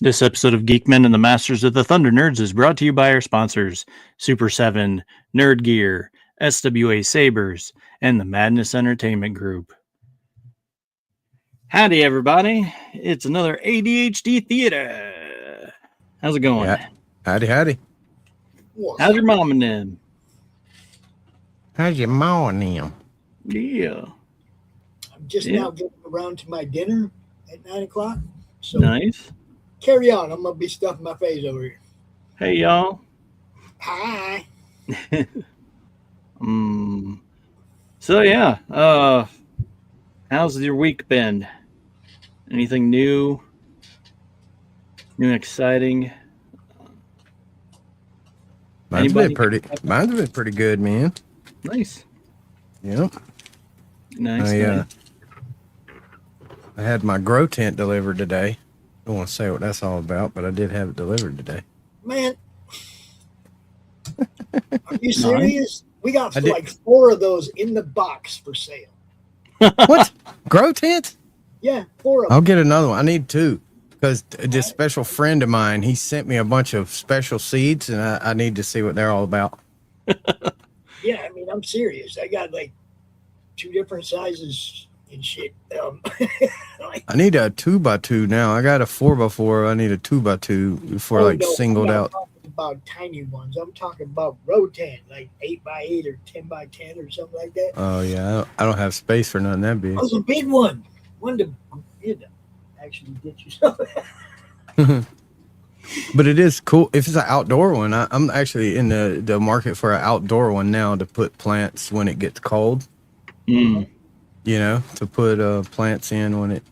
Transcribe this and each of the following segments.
This episode of Geek-men and the Masters of the Thunder Nerds is brought to you by our sponsors, Super 7, Nerd Gear, SWA Sabers, and the Madness Entertainment Group. Howdy, everybody. It's another ADHD Theater. How's it going? Yeah. Howdy. How's your mom and them? How's your mom and them? Yeah. I'm just now getting around to my dinner at 9 o'clock. So Nice. carry on. I'm going to be stuffing my face over here. Hey, y'all. Hi. So, yeah. How's your week been? Anything new? New and exciting? Mine's been pretty good, man. Nice. Yep. Nice. I had my grow tent delivered today. Don't want to say what that's all about, but I did have it delivered today. Man. Are you serious? We got like 4 of those in the box for sale. What? Grow tent? Yeah, 4 of them. I'll get another one. I need 2 because this special friend of mine, he sent me a bunch of special seeds, and I need to see what they're all about. Yeah, I mean, I'm serious. I got like 2 different sizes and shit. I need a 2x2 now. I got a 4x4. I need a 2x2 for singled out. About tiny ones. I'm talking about road tent, like 8x8 or 10x10 or something like that. Oh yeah, I don't have space for nothing that big. That was a big one. One to actually get you something. But it is cool if it's an outdoor one. I'm actually in the market for an outdoor one now to put plants when it gets cold. You know, to put plants in when it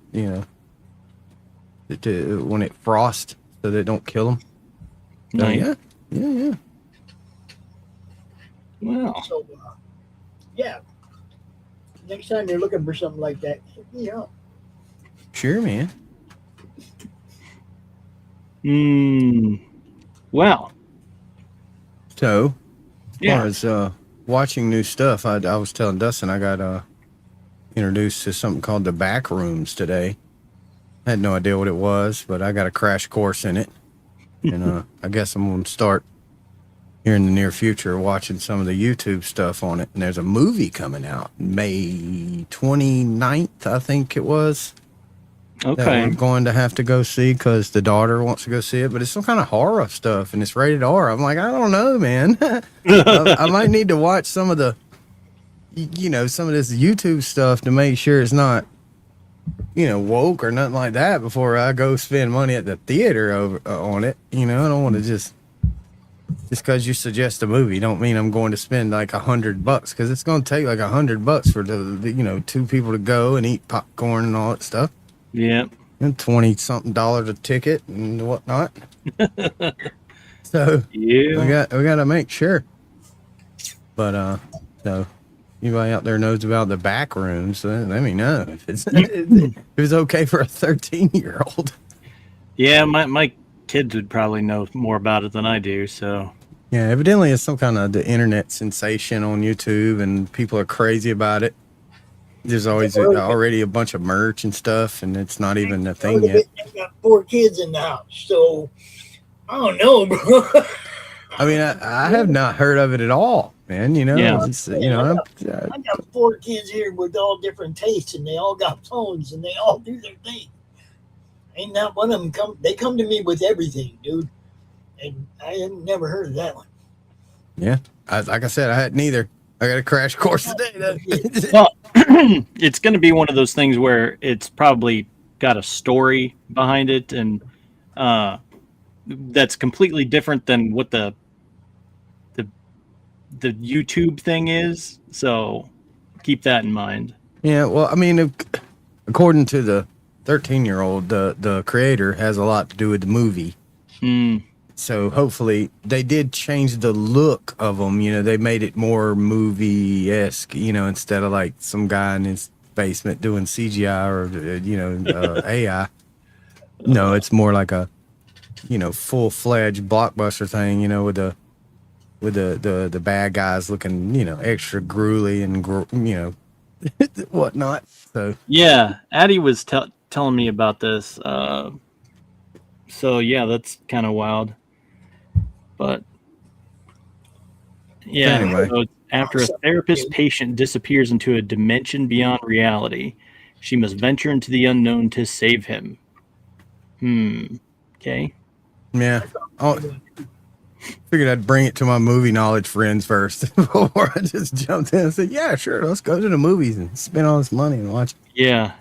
when it frosts so they don't kill them. So, Nice. Yeah. Wow. So, yeah. Next time you're looking for something like that, hit me up. Sure, man. Well. So, as far as watching new stuff, I was telling Dustin I got introduced to something called the Back Rooms today. I had no idea what it was, but I got a crash course in it. And I guess I'm going to start here in the near future watching some of the YouTube stuff on it. And there's a movie coming out May 29th, I think it was. Okay. That I'm going to have to go see because the daughter wants to go see it. But it's some kind of horror stuff, and it's rated R. I'm like, I don't know, man. I might need to watch some of the, some of this YouTube stuff to make sure it's not woke or nothing like that before I go spend money at the theater on it. I don't want to just because you suggest a movie don't mean I'm going to spend like $100 because it's going to take like $100 for the 2 people to go and eat popcorn and all that stuff. Yeah. And $20-something a ticket and whatnot. So we got to make sure. But so. Anybody out there knows about the Back Rooms, let me know if it's okay for a 13-year-old. Yeah, my kids would probably know more about it than I do. So yeah, evidently it's some kind of the internet sensation on YouTube, and people are crazy about it. There's always already a bunch of merch and stuff, and it's not even a thing yet. I got 4 kids in the house, so I don't know, bro. I mean, I have not heard of it at all. Man, I got 4 kids here with all different tastes, and they all got phones, and they all do their thing. Ain't not one of them they come to me with everything, dude. And I have never heard of that one. Yeah, like I said, I hadn't either. I got a crash course today, though. Well, it's going to be one of those things where it's probably got a story behind it, and that's completely different than what the YouTube thing is, so keep that in mind. Yeah, well, I mean, according to the 13-year-old, the creator has a lot to do with the movie. So hopefully they did change the look of them. They made it more movie-esque, instead of like some guy in his basement doing CGI or, AI. No, it's more like a, full-fledged blockbuster thing, with the bad guys looking, extra gruely and, whatnot. So yeah, Addie was telling me about this. So yeah, that's kind of wild. But yeah, Anyway. so after a therapist patient disappears into a dimension beyond reality, she must venture into the unknown to save him. Okay. Yeah. Oh, figured I'd bring it to my movie knowledge friends first before I just jumped in and said, yeah, sure, let's go to the movies and spend all this money and watch. Yeah.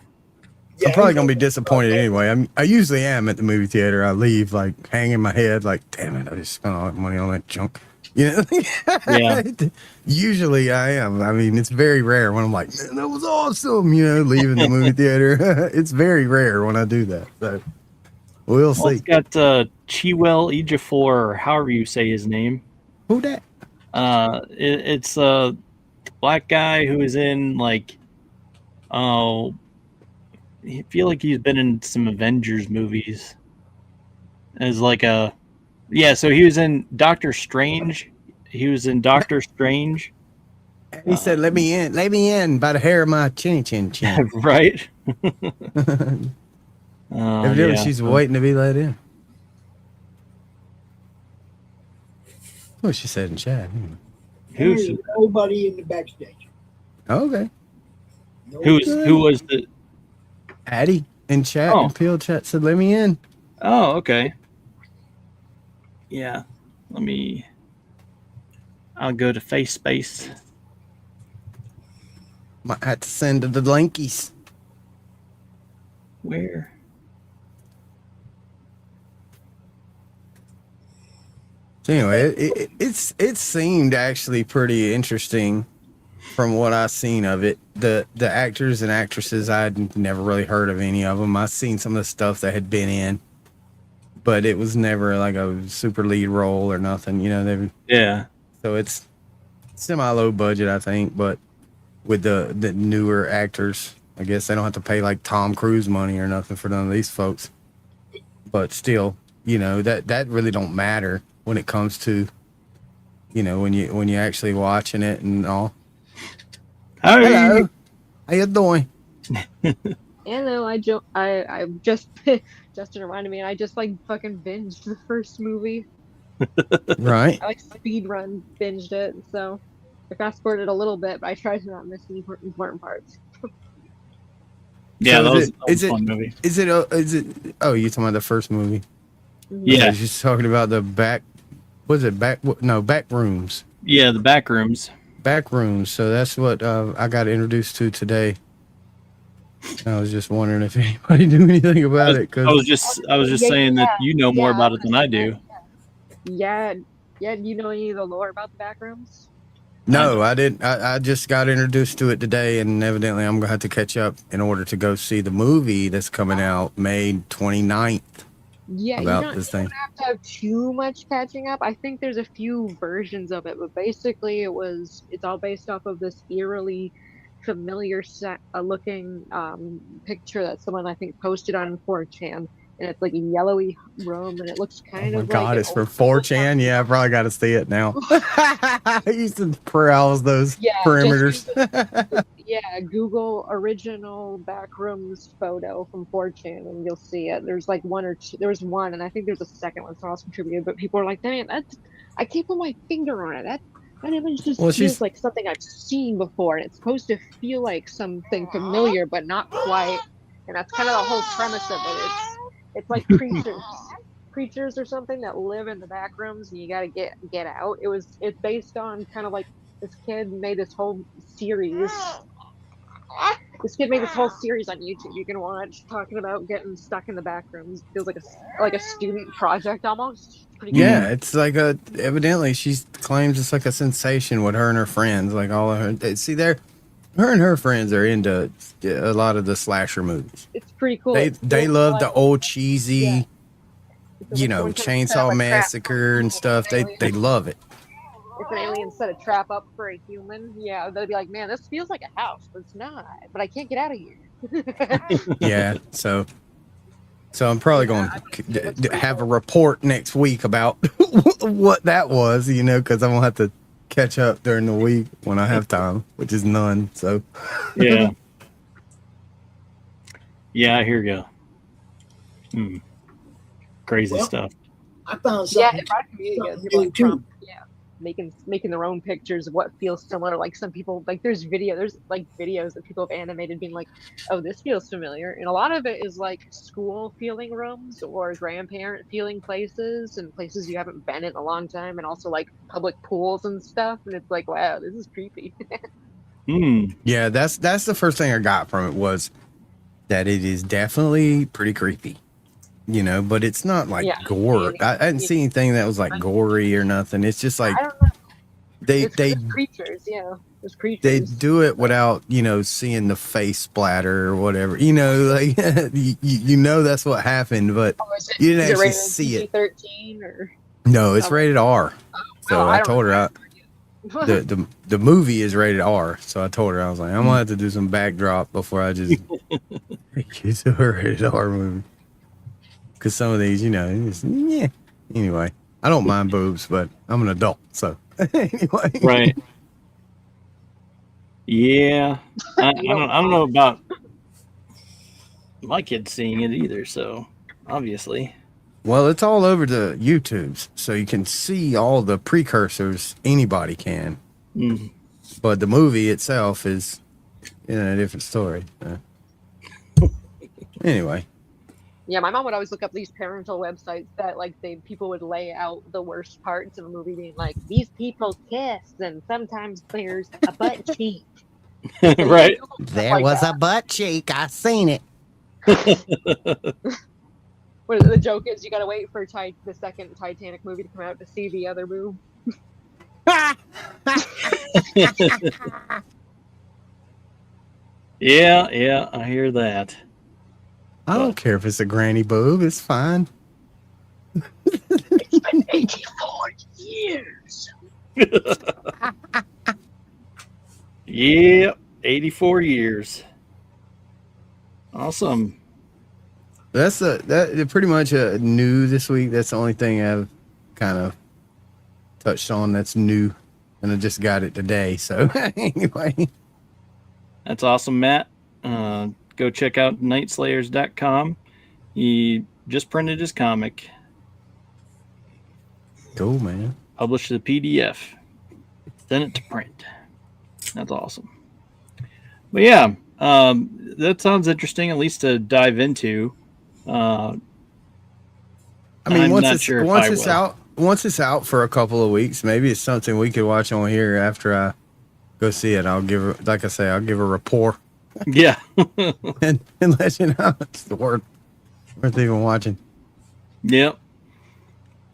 I'm probably going to be disappointed anyway. I usually am at the movie theater. I leave like hanging my head like, damn it, I just spent all that money on that junk. You know? Yeah. Usually I am. I mean, it's very rare when I'm like, man, that was awesome, leaving the movie theater. It's very rare when I do that. So we'll see. It's got Chiwetel Ejiofor, or however you say his name. Who that? It's a black guy who is in like, I feel like he's been in some Avengers movies. As like so he was in Doctor Strange. He was in Doctor Strange. He said, let me in by the hair of my chinny chin chin. Right? Evidently, she's waiting to be let in. What she said in chat. There's nobody in the backstage. Okay. Who was the Addie in chat and Peel chat said, let me in. Oh, okay. Yeah. I'll go to face space. Might have to send to the linkies. Where? So anyway, it seemed actually pretty interesting from what I've seen of it. The actors and actresses, I'd never really heard of any of them. I've seen some of the stuff that had been in, but it was never like a super lead role or nothing. Yeah. So it's semi low budget, I think, but with the newer actors, I guess they don't have to pay like Tom Cruise money or nothing for none of these folks. But still, that really don't matter when it comes to, when you actually watching it and all. Hi. Hello. How you doing? Hello, I just Justin reminded me, and I just fucking binged the first movie. Right. I speed run binged it, so I fast forwarded a little bit, but I tried to not miss any important parts. Yeah, So that was a fun movie. Is it? Oh, you talking about the first movie? Yeah. I was just talking about the back. Was it back? No, back rooms. Yeah, the back rooms. Back rooms. So that's what I got introduced to today. I was just wondering if anybody knew anything about it. I was just saying that you know more about it than I do. Yeah. Do you know any of the lore about the back rooms? No, I didn't. I just got introduced to it today, and evidently I'm going to have to catch up in order to go see the movie that's coming out May 29th. Yeah, you don't have to have too much catching up. I think there's a few versions of it, but basically it's all based off of this eerily familiar looking picture that someone I think posted on 4chan, and it's like a yellowy room, and it looks kind of like... Oh my God, it's from 4chan? Yeah, I probably got to see it now. I used to browse those perimeters. Google original backrooms photo from 4chan, and you'll see it. There's like one or two. There was one, and I think there's a second one, so I was contributed, but people are like, man, I can't put my finger on it. That image just feels like something I've seen before, and it's supposed to feel like something familiar, but not quite. And that's kind of the whole premise of it. It's like creatures or something that live in the back rooms, and you got to get out. It's based on kind of like this kid made this whole series. This kid made this whole series on YouTube you can watch, talking about getting stuck in the back rooms. Feels like a student project almost. Pretty good. Yeah, it's like evidently she claims it's like a sensation with her and her friends. Like all of her, her and her friends are into a lot of the slasher movies. It's pretty cool. They love the old cheesy, Chainsaw Massacre and stuff. They love it. If an alien set a trap up for a human, they'd be like, man, this feels like a house, but it's not. But I can't get out of here. Yeah, so I'm probably going to have a report next week about what that was, because I'm going to have to catch up during the week when I have time, which is none. So, yeah. Yeah, here we go. crazy Well, stuff. I found Yeah, something, it brought community together. something People new like too. prompt, yeah, making their own pictures of what feels similar. Like some people, like there's like videos that people have animated, being like, "Oh, this feels familiar," and a lot of it is like school feeling rooms or grandparent feeling places and places you haven't been in a long time, and also like public pools and stuff. And it's like, wow, this is creepy. Yeah, that's the first thing I got from it was that it is definitely pretty creepy. You know, but it's not like Yeah, gore. I didn't see anything that was like gory or nothing. It's just like I don't know. they There's creatures, yeah. There's they creatures. do it without, you know, seeing the face splatter or whatever. You know, like you know that's what happened, but Oh, you didn't is it actually rated see it. PG-13 or? No, it's Oh, rated R. So oh, I don't told her know. the movie is rated R. So I told her I was like, I'm gonna have to do some backdrop before I just get to a rated R movie. Because some of these, you know, yeah. Anyway, I don't mind boobs, but I'm an adult, so anyway. Right. Yeah. I don't know about my kids seeing it either, so obviously. Well, it's all over the YouTubes, so you can see all the precursors. Anybody can, but the movie itself is, you know, a different story. Anyway. Yeah, my mom would always look up these parental websites that like people would lay out the worst parts of a movie, being like, these people kiss and sometimes there's a butt cheek. Right. There was a butt cheek. I seen it. What the joke is, you gotta wait for the second Titanic movie to come out to see the other boob. Yeah, I hear that. I don't care if it's a granny boob. It's fine. It's been 84 years. Yeah, 84 years. Awesome. That's pretty much new this week. That's the only thing I've kind of touched on that's new, and I just got it today. So anyway, That's awesome, Matt. Go check out nightslayers.com. He just printed his comic. cool, man. Published the PDF. Sent it to print. That's awesome. But yeah, that sounds interesting, at least to dive into. I mean, I'm once not it's sure if once I it's will. out, once it's out for a couple of weeks, maybe it's something we could watch on here after I go see it. I'll give her, like I say, I'll give a report Yeah. and let you know it's worth even watching. Yep.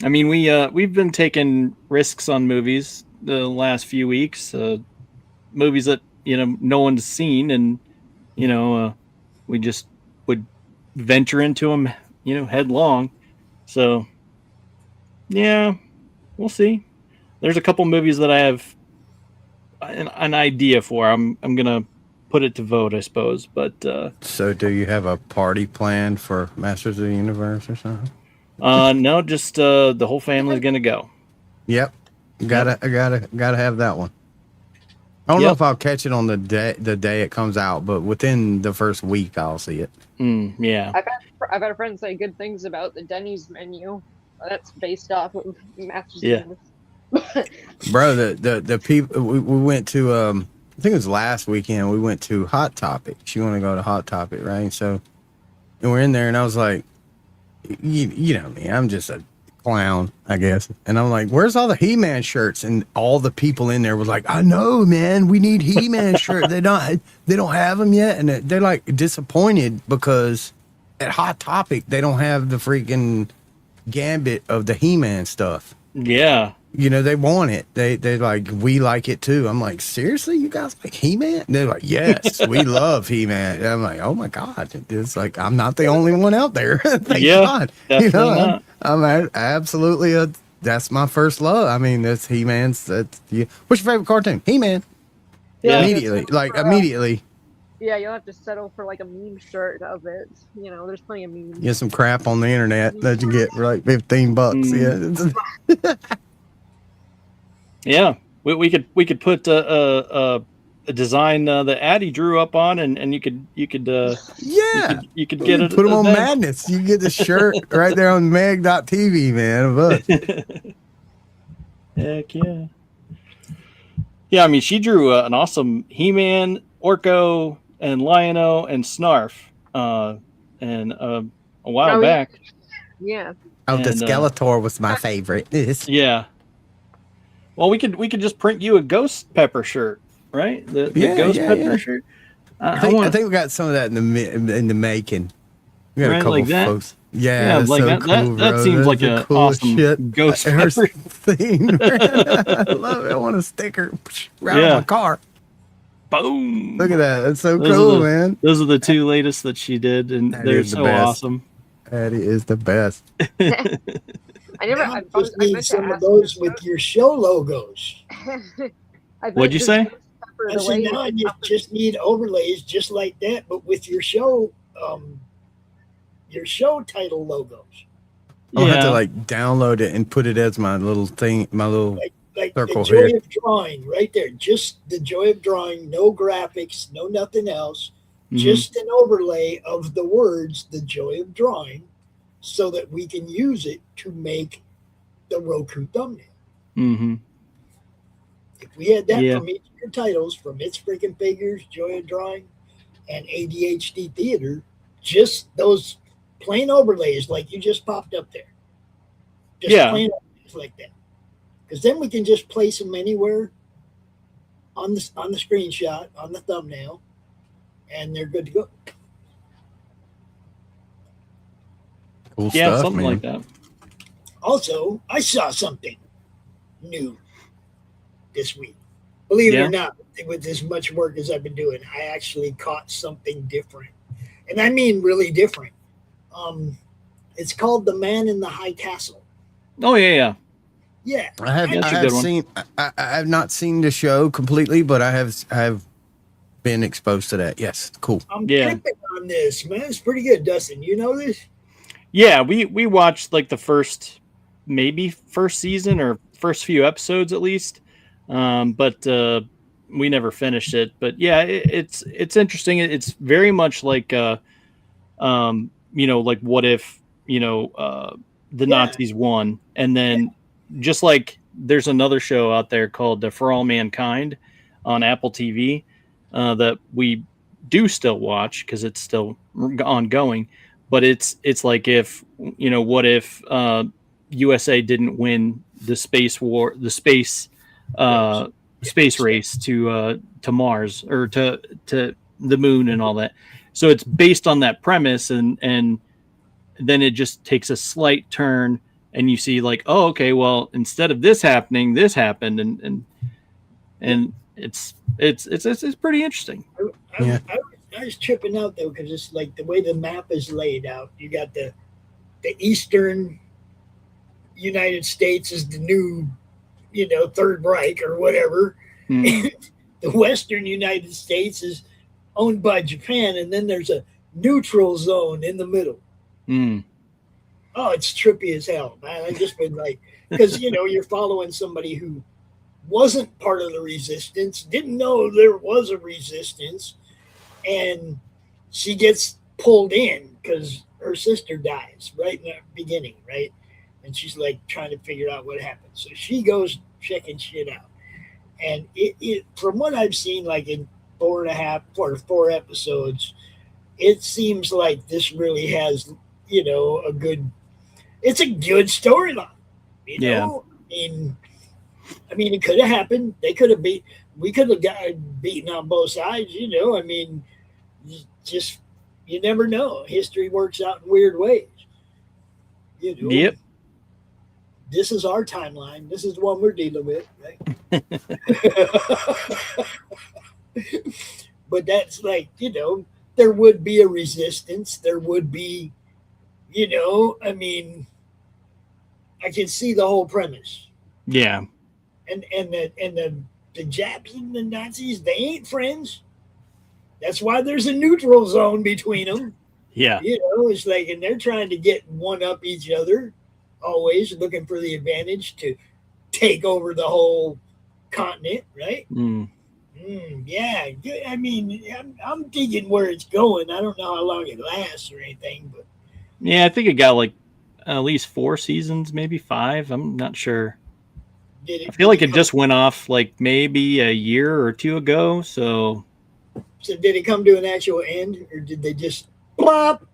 I mean, we've been taking risks on movies the last few weeks. Movies that no one's seen, and we just would venture into them, headlong. So yeah, we'll see. There's a couple movies that I have an idea for. I'm gonna put it to vote, I suppose. But So, do you have a party planned for Masters of the Universe or something? no, just the whole family's gonna go. Yep, gotta have that one. I don't know if I'll catch it on the day it comes out, but within the first week I'll see it. Yeah. I've had a friend say good things about the Denny's menu. That's based off of Masters. Yeah. Bro, the people we went to I think it was last weekend, we went to Hot Topic. She wanted to go to Hot Topic, right? So, and we're in there, and I was like, you know me, I'm just a clown, I guess. And I'm like, where's all the He-Man shirts? And all the people in there was like, I know, man, we need He-Man shirts. They don't have them yet, and they're like disappointed because at Hot Topic they don't have the freaking gambit of the He-Man stuff. Yeah. They want it. They're like, we like it too. I'm like, seriously, you guys like He-Man? They're like, yes, we love He-Man. And I'm like, oh my god, it's like I'm not the only one out there. Thank God. Definitely not. I'm absolutely that's my first love. I mean, that's He-Man's. What's your favorite cartoon? He-Man. Yeah. Immediately. Yeah, you'll have to settle for like a meme shirt of it. There's plenty of memes. Get some crap on the internet that you get for like $15. Yeah. Yeah, we could put a design that Addie drew up on, and you could Yeah. you could You get can it. put them on Madness. You can get the shirt right there on meg.tv, man, of us. Heck yeah. Yeah, I mean, she drew an awesome He-Man, Orko, and Lion-O, and Snarf, and a while Oh, yeah. back. Yeah. Oh, the And, Skeletor was my favorite. Yeah. Well, we could just print you a Ghost Pepper shirt, right? The Ghost Pepper shirt. I think we got some of that in the making. We got Right, a couple like that? folks. Yeah, that's like so that. cool, That bro. seems That's like the an coolest awesome shit Ghost I ever Pepper. seen, man. I love it. I want a sticker right on Yeah. my car. Boom! Look at that. That's so Those cool, are the, man. Those are the two latest that she did, and That they're is the so best. awesome. Addie is the best. I never. Now I just need meant to some of ask those you with your show logos. What'd you say? I said now I just need overlays just like that, but with your show title logos. I'll have to like download it and put it as my little thing, my little like circle the joy here. of drawing right there. Just the joy of drawing, no graphics, no nothing else. Mm-hmm. Just an overlay of the words, the joy of drawing, so that we can use it to make the Roku thumbnail. Mm-hmm. If we had that from each of your titles, from It's Freaking Figures, Joy of Drawing, and ADHD Theater, just those plain overlays like you just popped up there. Just plain overlays like that. Because then we can just place them anywhere on the screenshot, on the thumbnail, and they're good to go. Cool stuff, something man. like that. Also, I saw something new this week. Believe it or not, with as much work as I've been doing, I actually caught something different. And I mean really different. It's called The Man in the High Castle. Oh, yeah. Yeah. I have not seen the show completely, but I have been exposed to that. Yes. Cool. I'm tripping on this, man. It's pretty good, Dustin. You know this? Yeah, we watched like the first season or first few episodes at least. But we never finished it. But yeah, it's interesting. It's very much like like what if the Nazis won, and then just like there's another show out there called For All Mankind on Apple TV that we do still watch because it's still ongoing. But it's like if what if USA didn't win the space war, the space race to Mars or to the moon and all that. So it's based on that premise, and then it just takes a slight turn, and you see like, oh, okay, well, instead of this happening, this happened, and it's pretty interesting. I was tripping out though because it's like the way the map is laid out. You got the eastern United States is the new, Third Reich or whatever. The western United States is owned by Japan, and then there's a neutral zone in the middle. Oh, it's trippy as hell, man. I've just been like, because you're following somebody who wasn't part of the resistance, didn't know there was a resistance, and she gets pulled in because her sister dies right in the beginning, right? And she's like trying to figure out what happened. So she goes checking shit out. And it from what I've seen, like in 4 episodes, it seems like this really has, it's a good storyline. I mean, it could have happened. We could have got beaten on both sides, I mean, just, you never know. History works out in weird ways. Yep. This is our timeline. This is the one we're dealing with, right? But that's like, there would be a resistance. There would be, I mean, I can see the whole premise. Yeah. And the Japs and the Nazis, they ain't friends. That's why there's a neutral zone between them. Yeah. It's like, and they're trying to get one up each other, always looking for the advantage to take over the whole continent, right? Yeah, I mean, I'm thinking where it's going. I don't know how long it lasts or anything, but Yeah, I think it got like at least 4 seasons, maybe 5. I'm not sure. I feel did like it it come? just went off like maybe a year or two ago. So So did it come to an actual end, or did they just plop?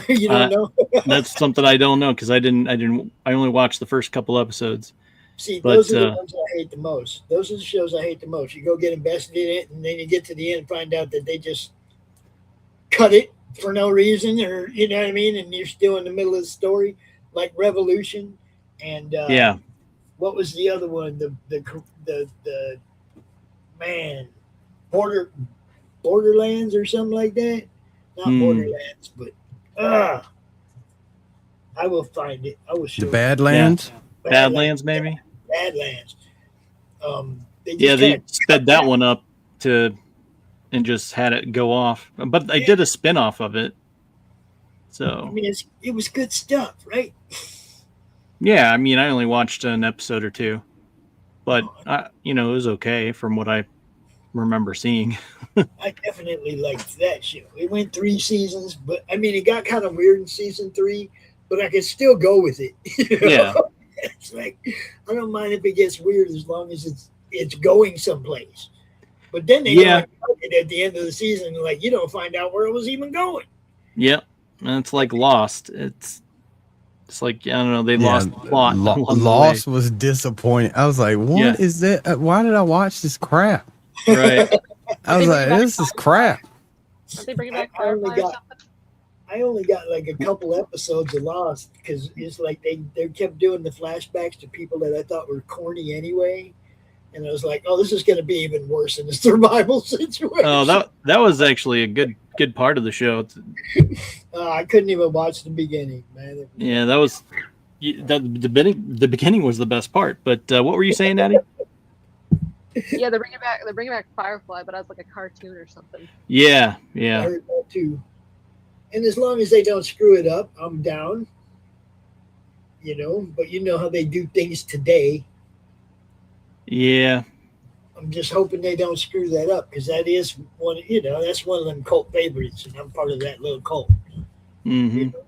You don't uh, know. that's something I don't know because I only watched the first couple episodes. See, those But are the ones I hate the most. Those are the shows I hate the most. You go get invested in it, and then you get to the end and find out that they just cut it for no reason, or you know what I mean, and you're still in the middle of the story, like Revolution, and yeah, what was the other one? The man border Borderlands or something like that. Not mm, Borderlands, but uh I will find it. I will The show you. yeah, Badlands. Badlands. Badlands maybe. Badlands. They Yeah, just kind of they sped cut that that. one up to and just had it go off. But I Yeah, did a spin off of it. I So mean it was good stuff, right? yeah, I mean, I only watched an episode or two, but Oh, it was okay from what I remember seeing. I definitely liked that show. It went 3 seasons, but I mean, it got kind of weird in season 3, but I could still go with it. You Yeah, know, it's like I don't mind if it gets weird as long as it's going someplace. But then they go yeah, and cut it at the end of the season, like you don't find out where it was even going. yeah. And it's like Lost. It's like I don't know. They Yeah, lost plot along the way. Lost was disappointing. I was like, Yeah, what is that? Why did I watch this crap? right. I was They bring like, back this is crap. Aren't they bringing I, back I only Firefly or got something? I only got like a couple episodes of Lost because it's like they kept doing the flashbacks to people that I thought were corny anyway, and I was like, oh, this is going to be even worse in the survival Oh, situation. that was actually a good part of the show. I couldn't even watch the beginning, man. It was Yeah, like, that was the beginning was the best part. But what were you saying, Addie? Yeah, they're bringing back Firefly, but as like a cartoon or something. Yeah, I yeah, heard that too. And as long as they don't screw it up, I'm down. You know, but you know how they do things today. yeah. I'm just hoping they don't screw that up because that is one. You know, that's one of them cult favorites, and I'm part of that little cult. You Mm-hmm. know,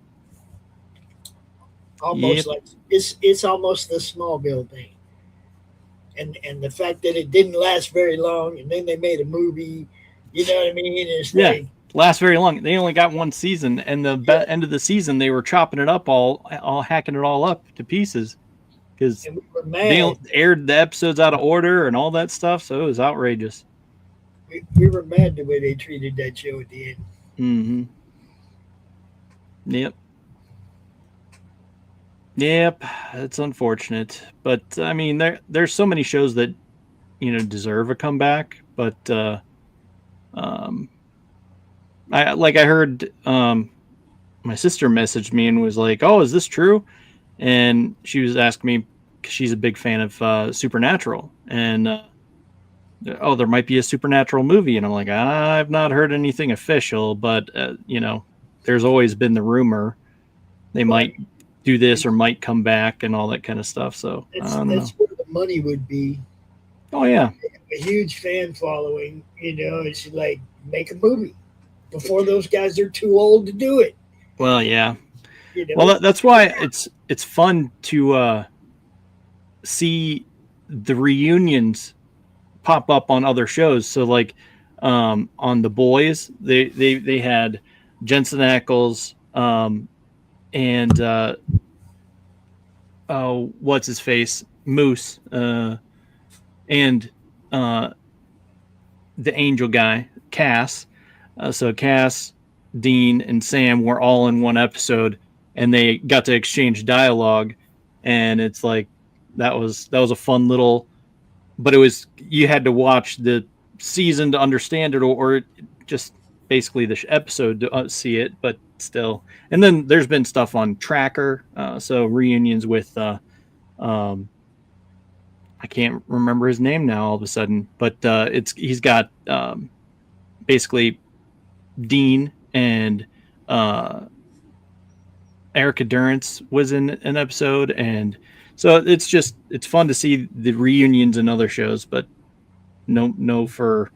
almost Yep. like it's almost the Smallville thing, and the fact that it didn't last very long, and then they made a movie. You know what I mean? It's Yeah. like, Last very long. They only got one season, and the yeah, end of the season, they were chopping it up all hacking it all up to pieces because and we were they mad. aired the episodes out of order and all that stuff. So it was outrageous. We were mad the way they treated that show at the end. Mm-hmm. Yep. Yep. It's unfortunate, but I mean, there's so many shows that deserve a comeback, but um, I heard my sister messaged me and was like, "Oh, is this true?" And she was asking me because she's a big fan of Supernatural, and oh, there might be a Supernatural movie, and I'm like, I've not heard anything official, but there's always been the rumor they Right? might do this or might come back and all that kind of stuff. So I don't That's know. where the money would be. Oh yeah, A huge fan following. You know, it's like make a movie before those guys are too old to do it. well yeah. You Well, know, that's why it's fun to see the reunions pop up on other shows. So like on The Boys, they had Jensen Ackles and oh, what's his face, Moose, and uh, the Angel guy, Cass. So Cass, Dean, and Sam were all in one episode, and they got to exchange dialogue, and it's like that was a fun little. But it was you had to watch the season to understand it, or just basically the episode to see it. But still, and then there's been stuff on Tracker, so reunions with um, I can't remember his name now all of a sudden, but he's got basically Dean and uh, Erica Durance was in an episode, and so it's fun to see the reunions in other shows, but no for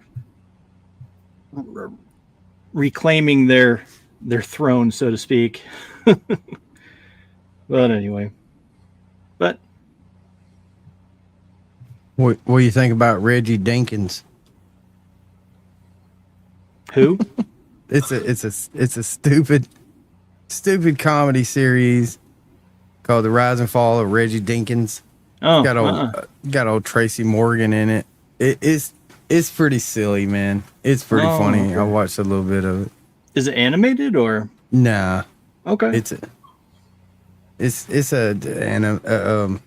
reclaiming their throne, so to speak. But anyway, but What do you think about Reggie Dinkins? who? It's a stupid comedy series called The Rise and Fall of Reggie Dinkins. Oh, Got old Tracy Morgan in it. It's pretty silly, man. It's pretty funny. Okay. I watched a little bit of it. Is it animated or? Nah, Okay. it's anime.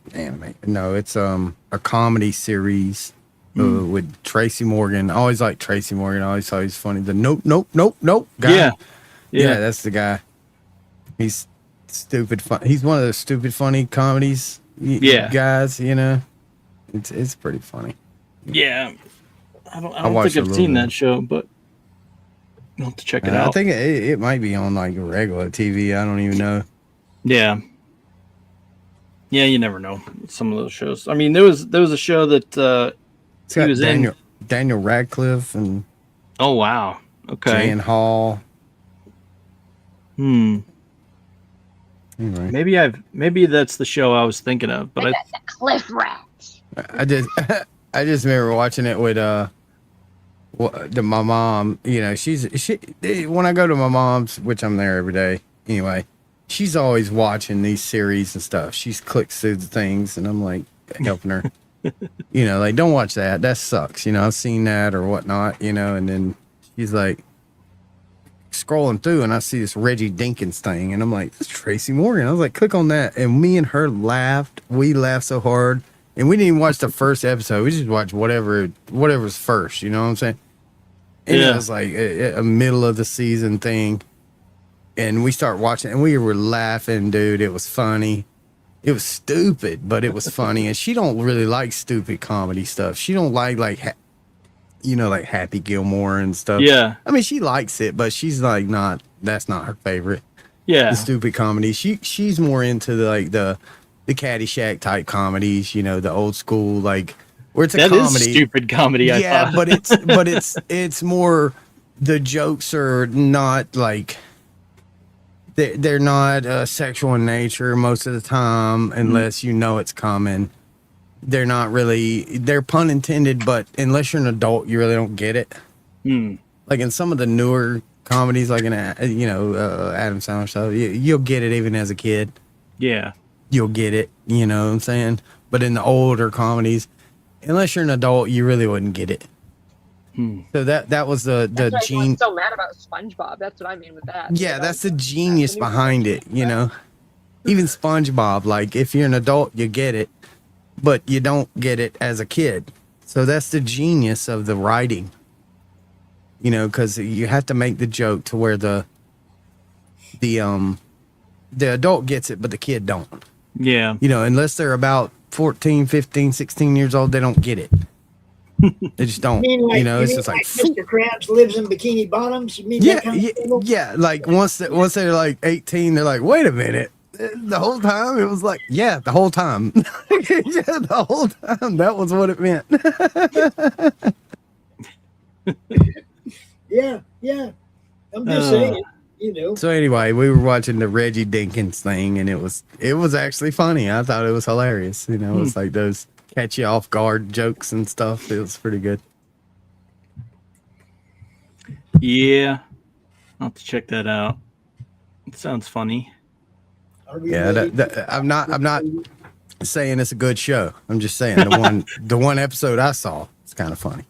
No, it's a comedy series with Tracy Morgan. I always liked Tracy Morgan. I always thought he's funny. The nope guy. Yeah, that's the guy. He's stupid fun. He's one of those stupid funny comedies. Guys, you know, it's pretty funny. Yeah. I don't watched think a I've seen little that show, but I'll have to check it I out. think it might be on like regular TV. I don't even know. Yeah. Yeah, you never know. Some of those shows. I mean, there was a show that It's got he was in. Daniel Radcliffe and Oh wow. Okay. Jane Hall. Anyway. Maybe that's the show I was thinking of, but The Cliff Rats. I just remember watching it with my mom. You know, when I go to my mom's, which I'm there every day anyway, she's always watching these series and stuff. She's clicks through the things, and I'm like helping her. You know, like, don't watch that. That sucks. You know, I've seen that or whatnot. You know, and then she's like scrolling through, and I see this Reggie Dinkins thing, and I'm like, that's Tracy Morgan. I was like, click on that, and me and her laughed. We laughed so hard. And we didn't even watch the first episode. We just watched whatever's first. You know what I'm saying? And it was like a middle of the season thing. And we start watching, and we were laughing, dude. It was funny. It was stupid, but it was funny. And she don't really like stupid comedy stuff. She don't like like Happy Gilmore and stuff. Yeah. I mean, she likes it, but she's like that's not her favorite. Yeah. The stupid comedy. She's more into the Caddyshack type comedies, you know, the old school, like, where it's a That comedy. is stupid comedy. I Yeah, thought. but it's more, the jokes are not like, they're not sexual in nature most of the time, unless you know it's coming. They're not really, they're pun intended, but unless you're an adult, you really don't get it. Like in some of the newer comedies, like in Adam Sandler stuff, you'll get it even as a kid. Yeah. You'll get it, you know what I'm saying? But in the older comedies, unless you're an adult, you really wouldn't get it. So that was the I'm so mad about SpongeBob. That's what I mean with that. Yeah, that's the genius behind it, you know. Even SpongeBob, like, if you're an adult, you get it, but you don't get it as a kid. So that's the genius of the writing, you know, because you have to make the joke to where the adult gets it, but the kid don't. Yeah. You know, unless they're about 14, 15, 16 years old, they don't get it. They just don't. You mean like, you know, it's just like Mr. Krabs lives in Bikini Bottoms? You mean yeah, that kind of thing? yeah. Like once they're like 18, they're like, wait a minute. The whole time it was like, yeah, the whole time. Yeah, the whole time. That was what it meant. Yeah. I'm just saying, you know. So anyway, we were watching the Reggie Dinkins thing, and it was actually funny. I thought it was hilarious. You know, it was like those catch you off guard jokes and stuff. It was pretty good. Yeah. I'll have to check that out. It sounds funny. Yeah, I'm not saying it's a good show. I'm just saying the one episode I saw, it's kind of funny.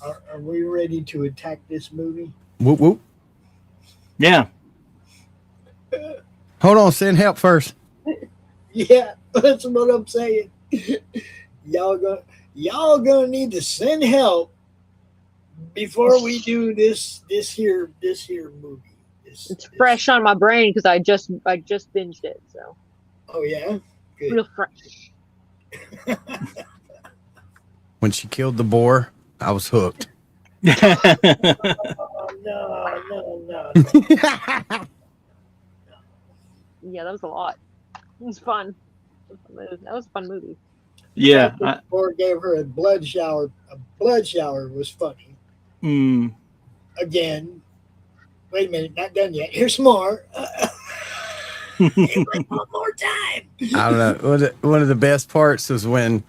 Are we ready to attack this movie? Whoop whoop. Yeah. Hold on, send help first. Yeah, that's what I'm saying. Y'all gonna need to send help before we do this here movie. It's fresh on my brain because I just binged it. So. Oh yeah. Good. Real fresh. When she killed the boar, I was hooked. Oh, no. Yeah, that was a lot. It was fun. That was a fun movie. Yeah. Or gave her a blood shower blood shower was funny. Mm. Again, wait a minute, not done yet. Here's some more. Like one more time. I don't know. One of the best parts was when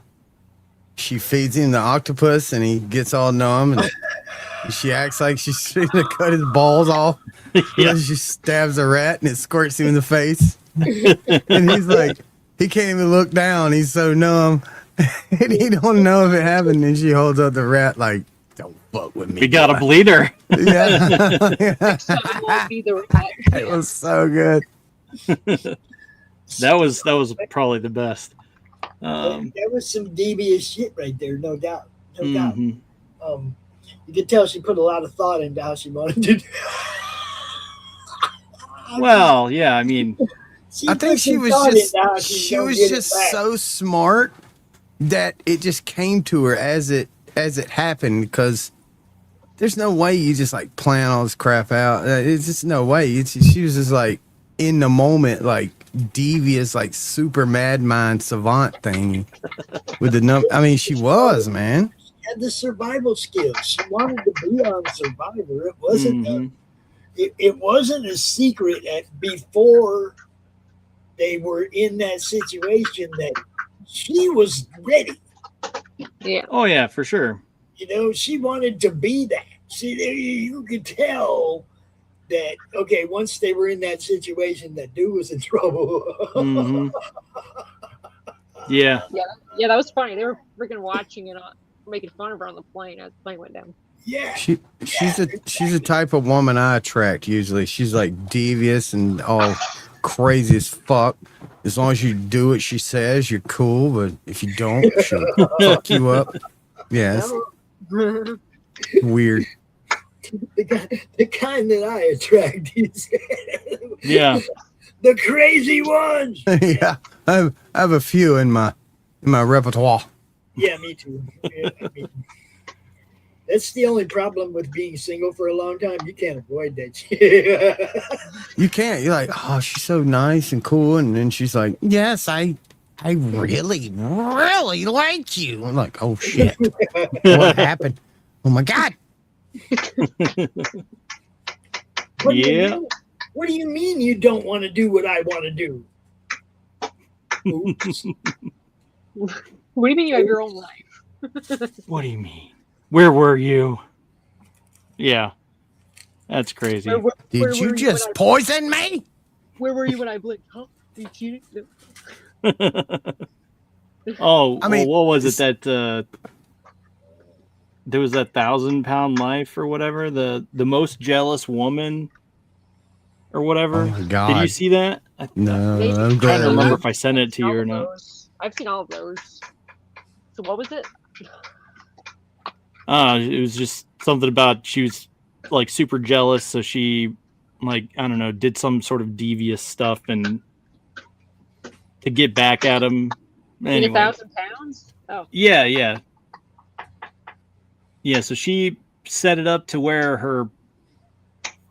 she feeds him the octopus and he gets all numb and she acts like she's trying to cut his balls off. Yeah. She stabs a rat and it squirts him in the face. And he's like, he can't even look down. He's so numb. And he don't know if it happened. And she holds up the rat like, don't fuck with me. We got a bleeder. Yeah. Won't be the rat. It was so good. That was probably the best. That was some devious shit right there, no doubt. No doubt. Mhm. You could tell she put a lot of thought into how she wanted to do. Well, yeah, I mean, I think she was just so smart that it just came to her as it happened, because there's no way you just like plan all this crap out. It's just no way. She was just like in the moment, like devious, like super mad mind savant thing with the number. I mean, she was, man. Had the survival skills. She wanted to be on Survivor. It wasn't. It wasn't a secret before they were in that situation that she was ready. Yeah. oh yeah, for sure. You know, she wanted to be that. You could tell that. Okay, once they were in that situation, that dude was in trouble. Mhm. Yeah. Yeah, that was funny. They were freaking watching it, making fun of her on the plane as the plane went down. Yeah, She's the type of woman I attract usually. She's like devious and all crazy as fuck. As long as you do what she says, you're cool. But if you don't, she'll fuck you up. Yeah, it's weird. the kind that I attract is Yeah. the crazy ones. Yeah, I have a few in my repertoire. Yeah, me too. Yeah, me too. That's the only problem with being single for a long time. You can't avoid that shit. You can't. You're like, oh, she's so nice and cool, and then she's like, yes, I really, really like you. I'm like, oh shit, what happened? Oh my god. What do you Yeah. mean? What do you mean you don't want to do what I want to do? Oops. What do you mean you have your own life? What do you mean? Where were you? Yeah. That's crazy. Where Did were you you just when I- poison me? Where were you when I blinked? Huh? You cheated? No. Oh, I mean, what was it that there was that 1,000-pound life or whatever, the most jealous woman or whatever. Oh my god. Did you see that? No, Maybe. I'm I'm trying glad to I remember did. if I sent it to you or not. I've seen all of those. So what was it? It was just something about she was like super jealous, so she like, I don't know, did some sort of devious stuff and to get back at him. In Anyway. 1,000 pounds? Oh. Yeah. So she set it up to where her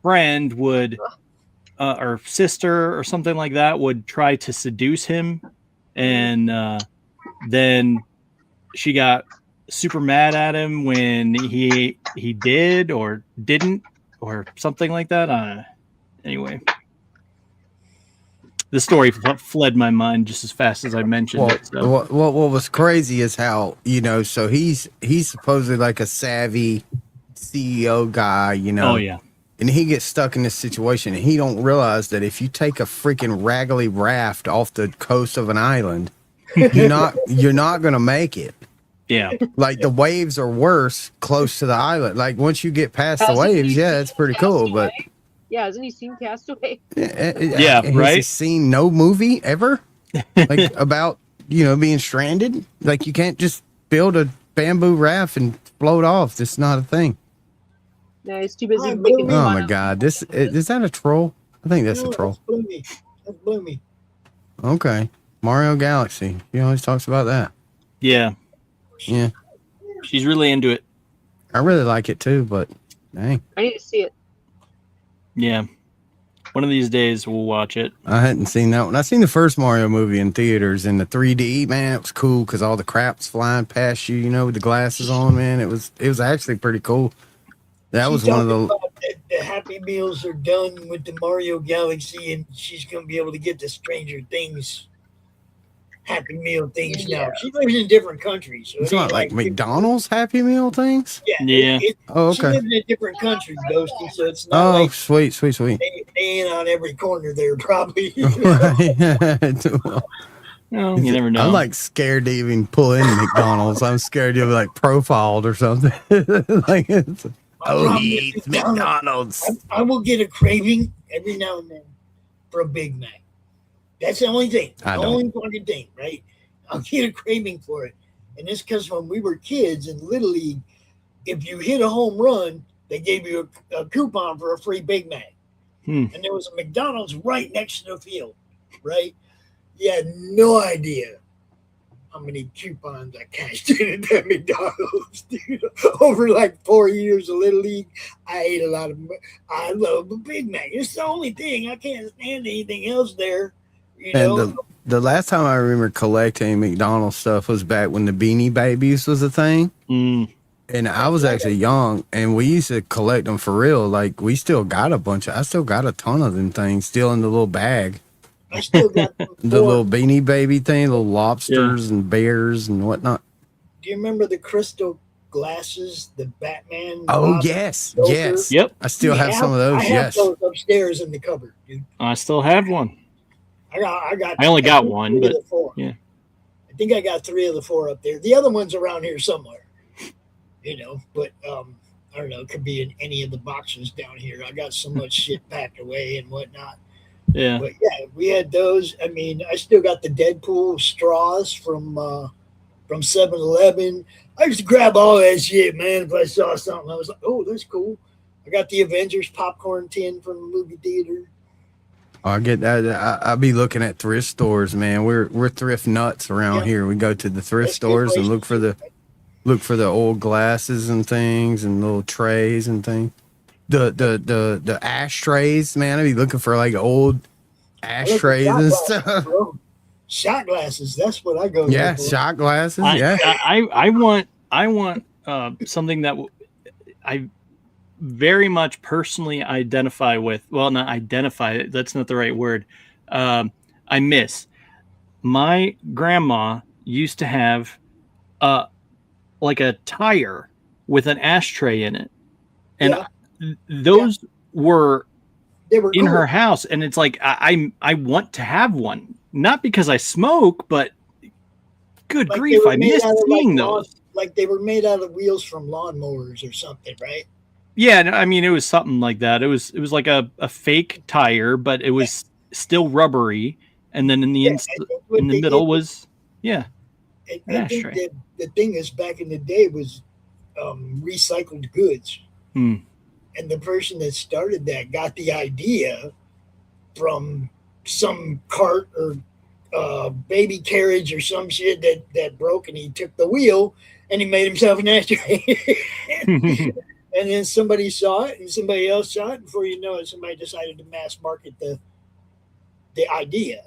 friend would, or sister or something like that, would try to seduce him, and then she got super mad at him when he did or didn't or something like that. Anyway, the story fled my mind just as fast as I mentioned Well, it. So. what was crazy is how, so he's supposedly like a savvy CEO guy, Oh yeah. and he gets stuck in this situation and he don't realize that if you take a freaking raggedy raft off the coast of an island, you're not gonna make it. Yeah. Like the waves are worse close to the island. Like once you get past the Hasn't he waves, yeah, it's pretty cool. But Castaway? Yeah, hasn't he seen Castaway? Yeah, has right? he seen no movie ever like about being stranded? Like you can't just build a bamboo raft and float off. That's not a thing. No, he's too busy Oh, making Oh fun my of- god, is that a troll? I think that's No, a troll. That's Bloomy. Okay, Mario Galaxy. He always talks about that. Yeah. Yeah, She's really into it. I really like it too, but dang. I need to see it. Yeah. One of these days we'll watch it. I hadn't seen that one. I seen the first Mario movie in theaters in the 3D. Man, it was cool because all the crap's flying past you, with the glasses on. Man, it was actually pretty cool. That was one of the. The Happy Meals are done with the Mario Galaxy, and she's gonna be able to get the Stranger Things Happy Meal things now. She lives in different countries. So It's not like McDonald's Happy Meal things. Yeah. Oh, okay. She lives in a different country, Ghosty, so it's not like sweet. they ain't on every corner there, probably. No, you never know. I'm like scared to even pull in McDonald's. I'm scared you'll be like profiled or something. Like he eats McDonald's. I will get a craving every now and then for a Big Mac. That's the only thing. The only fucking thing, right? I'll get a craving for it. And it's because when we were kids in Little League, if you hit a home run, they gave you a coupon for a free Big Mac. And there was a McDonald's right next to the field, right? You had no idea how many coupons I cashed in at that McDonald's, dude. Over like 4 years of Little League, I ate a lot of. I love a Big Mac. It's the only thing. I can't stand anything else there. And the last time I remember collecting McDonald's stuff was back when the Beanie Babies was a thing. And I was actually young, and we used to collect them for real. Like, we still got I still got a ton of them things still in the little bag. I still got the little Beanie Baby thing, little lobsters and bears and whatnot. Do you remember the crystal glasses, the Batman? Oh, yes. Yep. I still have some of those. I have those upstairs in the cupboard, dude. I still have one. I only got one, but yeah. I think I got 3 of the 4 up there. The other one's around here somewhere, but I don't know. It could be in any of the boxes down here. I got so much shit packed away and whatnot. Yeah. But yeah, we had those. I mean, I still got the Deadpool straws from 7-Eleven. I used to grab all that shit, man. If I saw something, I was like, oh, that's cool. I got the Avengers popcorn tin from the movie theater. I get that. I'll be looking at thrift stores, man. We're thrift nuts around here. We go to the thrift stores and look for the old glasses and things and little trays and things. The ashtrays, man. I'd be looking for like old ashtrays and stuff. Shot glasses. That's what I go. Yeah, for. shot glasses. I want something that I very much personally identify with. Well, not identify. That's not the right word. I miss. My grandma used to have like a tire with an ashtray in it, and those were in her house. And it's like I want to have one, not because I smoke, but good grief, I miss seeing those. Like they were made out of wheels from lawnmowers or something, right? Yeah, I mean, it was something like that. It was like a fake tire, but it was still rubbery, and then in the middle was I think that the thing is, back in the day was recycled goods, and the person that started that got the idea from some cart or baby carriage or some shit that broke, and he took the wheel and he made himself an ashtray. And then somebody saw it, and somebody else saw it. Before you know it, somebody decided to mass market the idea.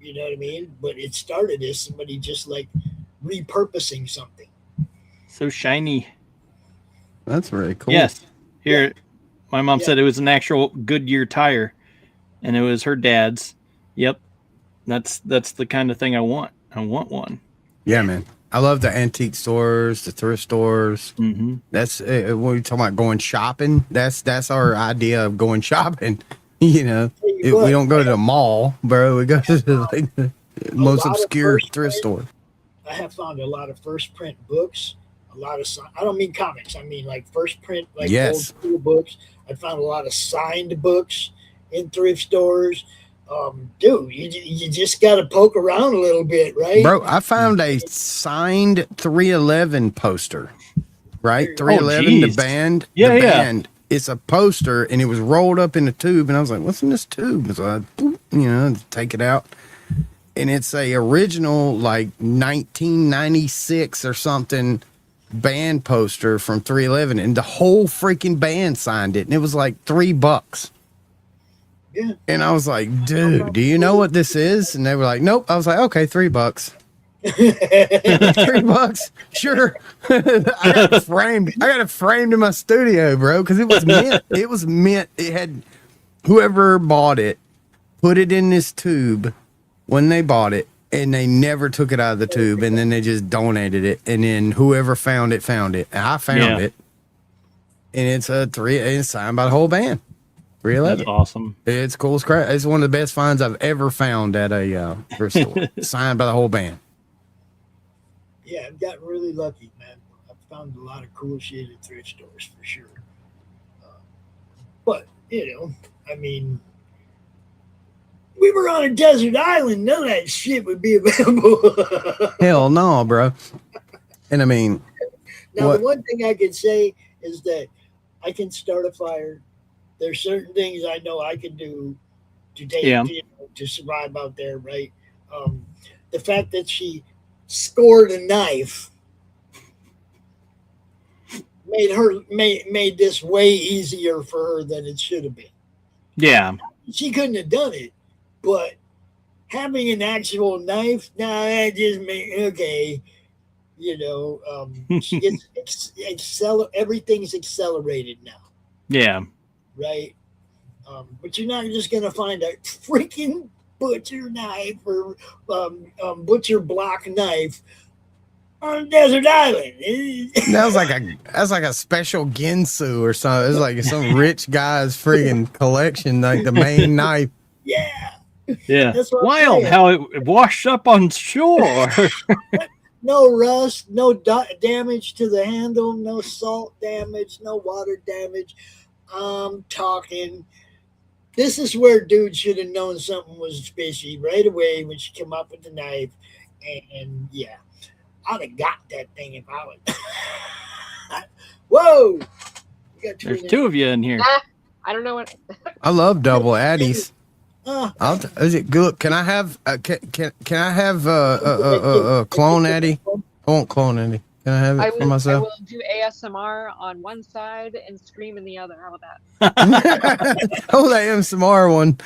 You know what I mean? But it started as somebody just like repurposing something. So shiny. That's really cool. Yes. Here, my mom said it was an actual Goodyear tire, and it was her dad's. Yep. That's the kind of thing I want. I want one. Yeah, man. I love the antique stores, the thrift stores. Mm-hmm. That's when we talking about going shopping. That's our idea of going shopping. We don't go to the mall, bro. We go to the most obscure thrift store. I have found a lot of first print books. A lot of I don't mean comics. I mean like first print, like old school books. I found a lot of signed books in thrift stores. Dude, you just got to poke around a little bit, right? Bro, I found a signed 311 poster, right? 311, the band. Yeah, the band. It's a poster, and it was rolled up in a tube, and I was like, what's in this tube? So I, take it out. And it's a original, like, 1996 or something band poster from 311, and the whole freaking band signed it, and it was like $3. Yeah. And I was like, dude, do you know what this is? And they were like, nope. I was like, okay, $3. $3, sure. I got it framed. I got it framed in my studio, bro, because it was mint. It was mint. It had whoever bought it put it in this tube when they bought it, and they never took it out of the tube, and then they just donated it, and then whoever found it found it. And I found it, and it's it's signed by the whole band. 311. That's awesome. It's cool as crap. It's one of the best finds I've ever found at a thrift store. Signed by the whole band. Yeah, I've gotten really lucky, man. I've found a lot of cool shit at thrift stores for sure. But, you know, I mean, we were on a desert island. None of that shit would be available. Hell no, bro. And I mean, now, the one thing I can say is that I can start a fire. There's certain things I know I can do to take to survive out there, right? The fact that she scored a knife made this way easier for her than it should have been. Yeah, she couldn't have done it, but having an actual knife, that just okay. You know, she gets everything's accelerated now. Yeah. Right. But you're not just gonna find a freaking butcher knife or butcher block knife on a desert island. That's like a special Ginsu or something. It's like some rich guy's friggin' collection, like the main knife. Yeah. Yeah. Wild how it washed up on shore. No rust, no damage to the handle, no salt damage, no water damage. I'm talking. This is where dude should have known something was fishy right away when she came up with the knife. And yeah, I'd have got that thing if I was. Whoa! There's two of you in here. I don't know what. I love double Addies. Is it good? Can I have can I have clone Addie? I want clone Addie. Can I have it for myself? I will do ASMR on one side and scream in the other. How about that? Oh, that ASMR one.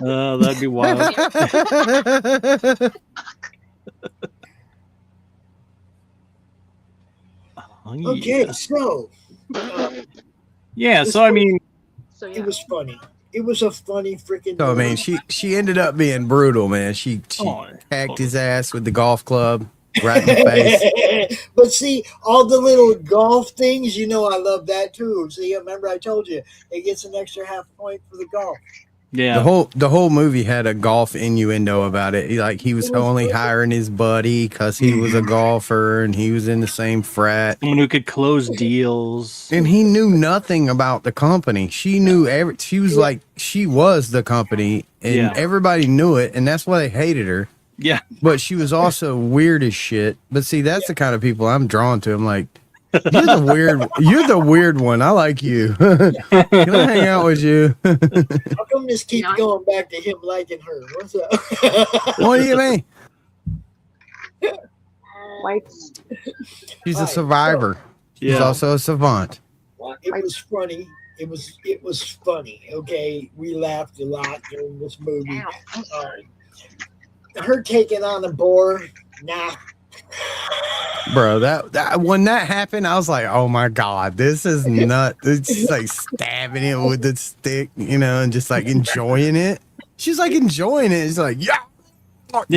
Oh, that'd be wild. Okay, so. Yeah, so I mean. So, yeah. It was funny. It was a funny freaking. Oh man, she ended up being brutal, man. She hacked his ass with the golf club right in the face. But see, all the little golf things, you know, I love that too. See, remember I told you it gets an extra half point for the golf. Yeah, the whole movie had a golf innuendo about it. He was only hiring his buddy because he was a golfer and he was in the same frat. Someone who could close deals. And he knew nothing about the company. She knew she was like she was the company, and everybody knew it, and that's why they hated her. Yeah, but she was also weird as shit. But see, that's the kind of people I'm drawn to. I'm like, you're the weird one. I like you. Can I hang out with you? How come this keeps going back to him liking her? What's up? What do you mean? Whites. She's a survivor. She's also a savant. It was funny. It was funny. Okay, we laughed a lot during this movie. Her taking on a boar, nah. Bro, that when that happened, I was like, "Oh my god, this is nuts!" It's just like stabbing it with the stick, you know, and just like enjoying it. She's like enjoying it. She's like, yeah.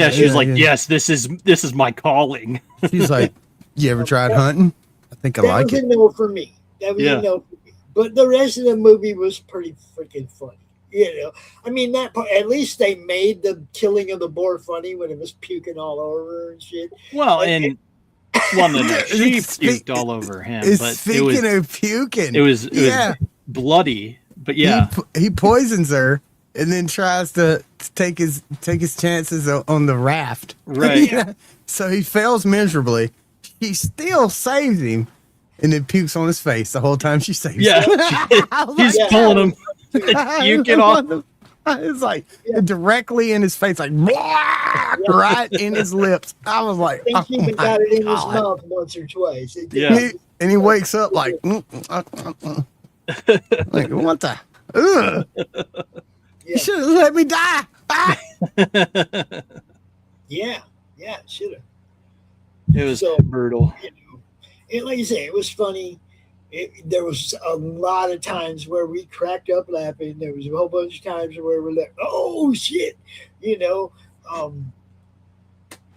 She's like, yes, this is my calling. She's like, you ever tried hunting? I think I like it. That was a no for me. That was a no for me. But the rest of the movie was pretty freaking funny. You know, I mean, that part, at least they made the killing of the boar funny when it was puking all over her and shit. Well, she puked all over him. But speaking of puking, it was bloody. But yeah, he poisons her and then tries to take his chances on the raft. Right. So he fails miserably. He still saves him, and then pukes on his face the whole time she saves him. He's pulling him. You get off. It's like directly in his face, like right in his lips. I was like, I think he even got it in his mouth once or twice. And he wakes up like, Like, what the? Ugh. You should have let me die. Ah! Yeah, should have. It was brutal. You know, and like I say, it was funny. There was a lot of times where we cracked up laughing. There was a whole bunch of times where we're like, "Oh shit," you know.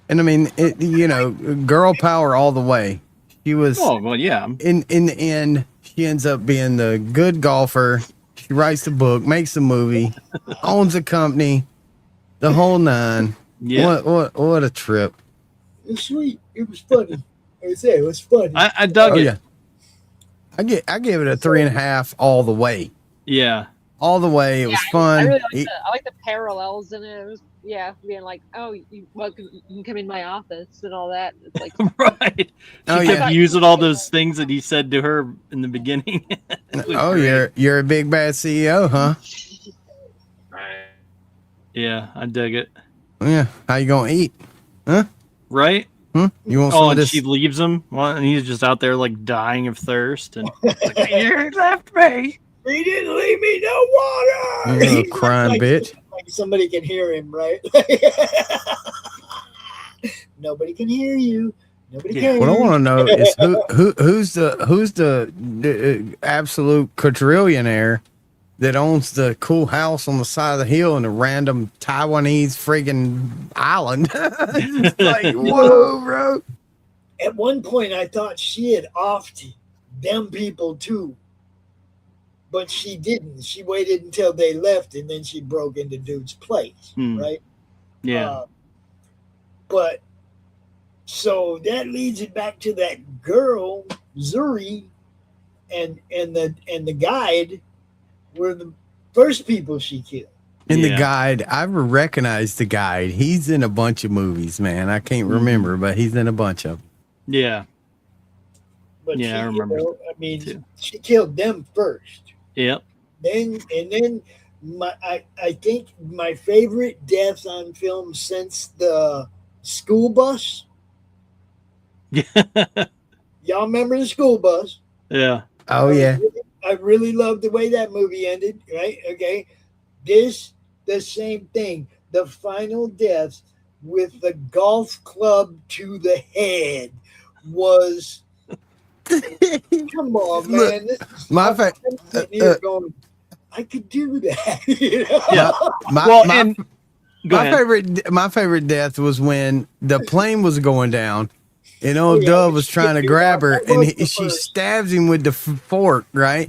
And I mean, girl power all the way. She was. Oh well, yeah. In the end, she ends up being the good golfer. She writes the book, makes the movie, owns a company, the whole nine. Yeah. What a trip. It was sweet. It was funny. Like I said, it was funny. I dug it. Yeah. I gave it a 3.5 all the way. Yeah. All the way. It was fun. I like the parallels in it. It was, being like, oh, you can come in my office and all that. It's like, right. She kept using all those things that he said to her in the beginning. Oh, great. You're a big bad CEO, huh? Yeah, I dug it. Yeah. How you gonna eat? Huh? Right? You want some of this? She leaves him, and he's just out there like dying of thirst, and like, you left me. He didn't leave me no water. You little crying bitch. Like somebody can hear him, right? Nobody can hear you. Nobody can. What I want to know is who's the absolute quadrillionaire that owns the cool house on the side of the hill in a random Taiwanese friggin' island. It's like, whoa, bro. At one point, I thought she had offed them people too, but she didn't. She waited until they left, and then she broke into dude's place, right? Yeah. But so that leads it back to that girl, Zuri, and the guide were the first people she killed. And the guide, I recognize the guide. He's in a bunch of movies, man. I can't remember, but he's in a bunch of them. Yeah. But I remember. She killed them first. Yep. Then I think my favorite death on film since the school bus. Y'all remember the school bus? Yeah. Oh yeah. I really love the way that movie ended, right? Okay. The same thing. The final death with the golf club to the head was. Come on, man. My going, I could do that. You know? Yeah. My favorite death was when the plane was going down. And old Dove was trying to grab her, and she stabs him with the fork, right?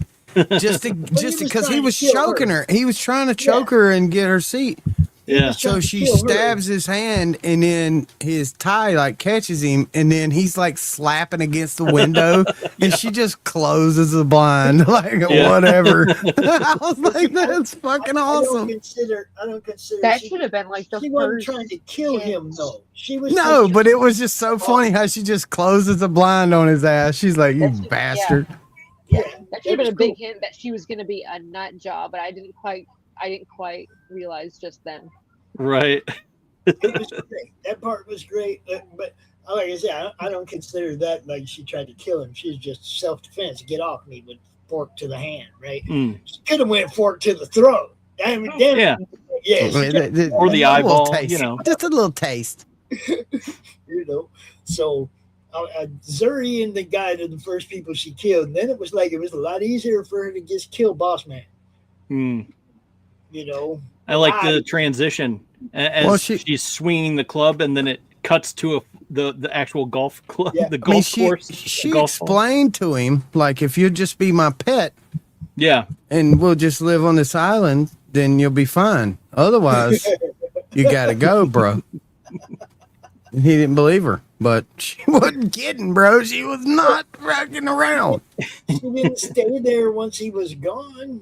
Just because he was choking her. He was trying to choke her and get her seat. Yeah. So she stabs his hand, and then his tie like catches him, and then he's like slapping against the window, and she just closes the blind, like whatever. I was like, that's fucking awesome. I don't consider that should have been like the she first. wasn't trying to kill him though. She was but it was just so funny how she just closes the blind on his ass. She's like, you bastard. Yeah, that should have been a big hint that she was going to be a nut job, but I didn't quite realize just then. Right. It was great. That part was great, but like I said, I don't consider that like she tried to kill him. She's just self-defense. Get off me with fork to the hand, right? She could have went fork to the throat. Or the eyeball, just a little taste. So Zuri and the guy are the first people she killed, and then it was a lot easier for her to just kill Boss Man. I like the transition as she's swinging the club, and then it cuts to the actual golf club, the golf course. She explained to him, like, if you'd just be my pet, and we'll just live on this island, then you'll be fine. Otherwise, you gotta go, bro. And he didn't believe her, but she wasn't kidding, bro. She was not fucking around. She didn't stay there once he was gone.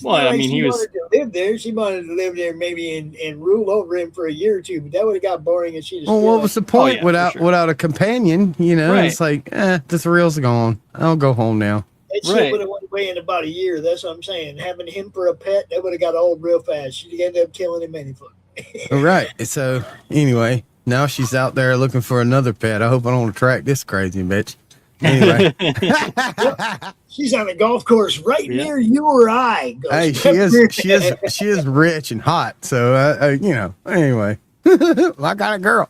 Well, I mean, he was to live there. She wanted to live there, maybe and rule over him for a year or two. But that would have got boring, and she just. Well, what was the point without a companion? It's like, the thrill's gone. I'll go home now. That shit would have went away in about a year. That's what I'm saying. Having him for a pet, that would have got old real fast. She'd end up killing him anyway. All right. So anyway, now she's out there looking for another pet. I hope I don't attract this crazy bitch. Anyway. She's on a golf course right near you or I. Hey, she is rich and hot. So, you know, anyway, I got a girl.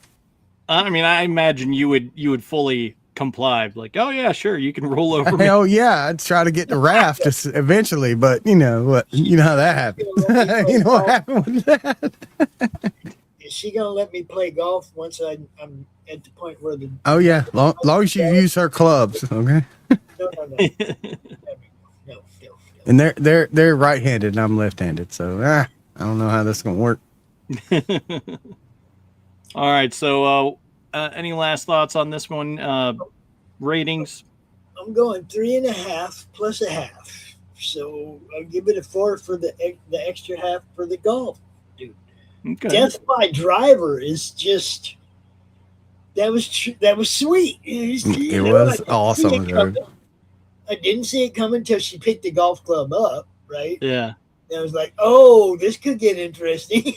I mean, I imagine you would fully comply. Like, oh yeah, sure, you can roll over me. Hell yeah, I'd try to get the raft eventually, but you know what? You know how that happened. You know what happened with that? Is she gonna let me play golf once I'm at the point where the? Oh yeah, long as you use her clubs, okay. No. And they're right-handed, and I'm left-handed, so I don't know how that's gonna work. All right, so any last thoughts on this one? Ratings? I'm going 3.5 plus a half, so I'll give it a 4 for the extra half for the golf, dude. Okay. Death by Driver is just that was sweet. It was awesome, dude. I didn't see it coming until she picked the golf club up, right? Yeah. And I was like, oh, this could get interesting.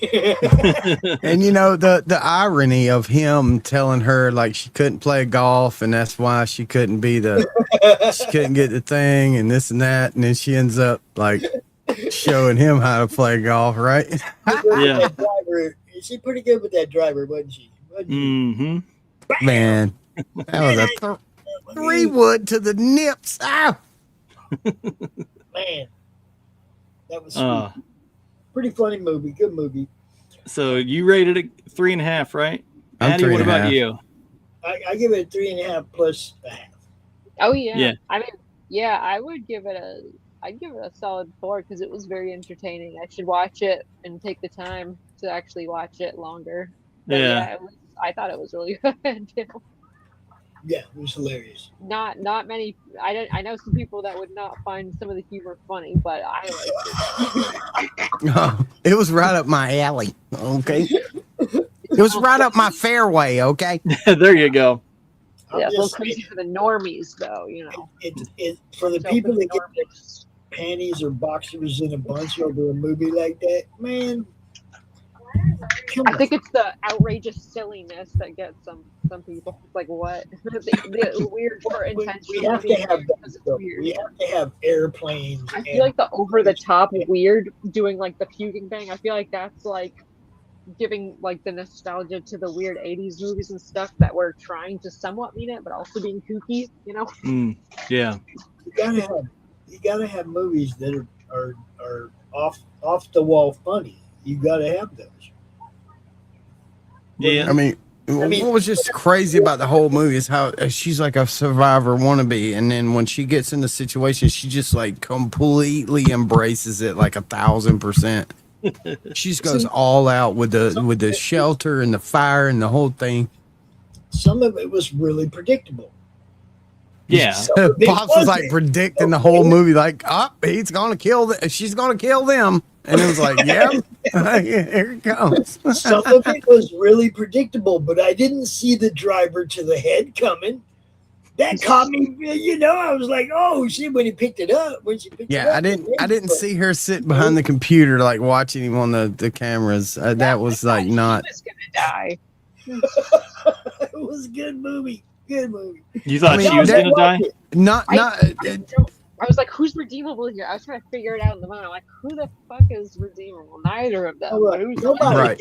And you know the irony of him telling her like she couldn't play golf and that's why she couldn't get the thing and this and that, and then she ends up like showing him how to play golf, right? Yeah. She's pretty good with that driver, wasn't she? Mm-hmm. Man, that was a 3-wood to the nips. Ow! Man, that was sweet. Pretty funny movie. Good movie. So you rated it 3.5, right? I'm Addie, what about you? I give it a 3.5 plus a half. Oh yeah. Yeah. I mean, yeah, I'd give it a solid 4 because it was very entertaining. I should watch it and take the time to actually watch it longer. But yeah, I thought it was really good. Yeah, it was hilarious. Not many. I know some people that would not find some of the humor funny, but I liked it. Oh, it was right up my alley. Okay, it was right up my fairway. Okay, there you go. Yeah, a little crazy for the normies, though. You know, it for the people that get their panties or boxers in a bunch over a movie like that, man. I think it's the outrageous silliness that gets some people. It's like, what? the weird for intentional. We have to have that. We have to have airplanes. I feel like the over the top weird doing like the puking thing. I feel like that's like giving like the nostalgia to the weird 80s movies and stuff that were trying to somewhat mean it, but also being kooky, you know? Yeah. You gotta have movies that are off the wall funny. You gotta have those. Yeah. I mean, what was just crazy about the whole movie is how she's like a survivor wannabe, and then when she gets in the situation, she just like completely embraces it like 1,000%. She just goes all out with the shelter and the fire and the whole thing. Some of it was really predictable. Yeah. Pops was like predicting the whole movie, like, he's gonna kill she's gonna kill them. And it was like, yeah, here it comes. Some of it was really predictable, but I didn't see the driver to the head coming. That caught me, you know. I was like, "Oh shit!" When he picked it up, I didn't see her sit behind the computer like watching him on the cameras. That was like not. She was gonna die. It was a good movie. Good movie. You thought she was gonna die? Not. I was like, who's redeemable here? I was trying to figure it out in the moment. I'm like, who the fuck is redeemable? Neither of them. Right.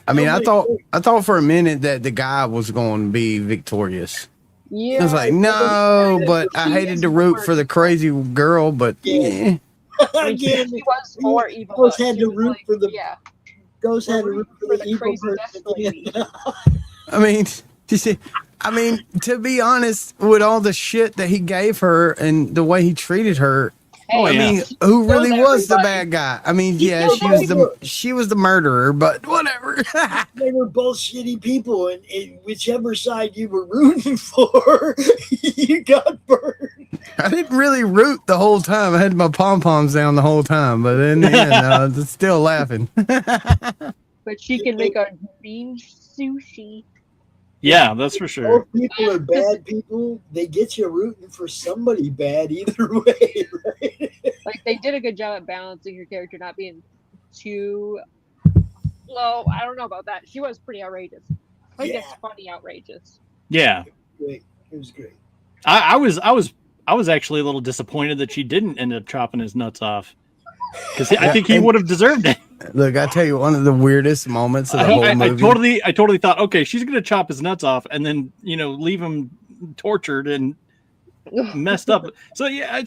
I mean, I thought for a minute that the guy was going to be victorious. Yeah. I was like, no, but I hated to root for the crazy girl, but yeah. Again, she was more evil. Ghost had to root for the Ghost had to root for the evil person. I mean, to be honest, with all the shit that he gave her and the way he treated her, I mean, who really was the bad guy? I mean, yeah, she was the murderer, but whatever. They were both shitty people, and whichever side you were rooting for, you got burned. I didn't really root the whole time. I had my pom poms down the whole time, but in the end, I was still laughing. But she can make a mean sushi. Yeah, that's for sure. Both people are bad people. They get you rooting for somebody bad either way, right? Like, they did a good job at balancing her character not being too low. I don't know about that. She was pretty outrageous. Like, it's funny outrageous. Yeah. Great. It was great. I was actually a little disappointed that she didn't end up chopping his nuts off, because I think he would have deserved it. Look, I tell you, one of the weirdest moments of the whole movie. I totally thought, okay, she's gonna chop his nuts off and then leave him tortured and messed up. So yeah,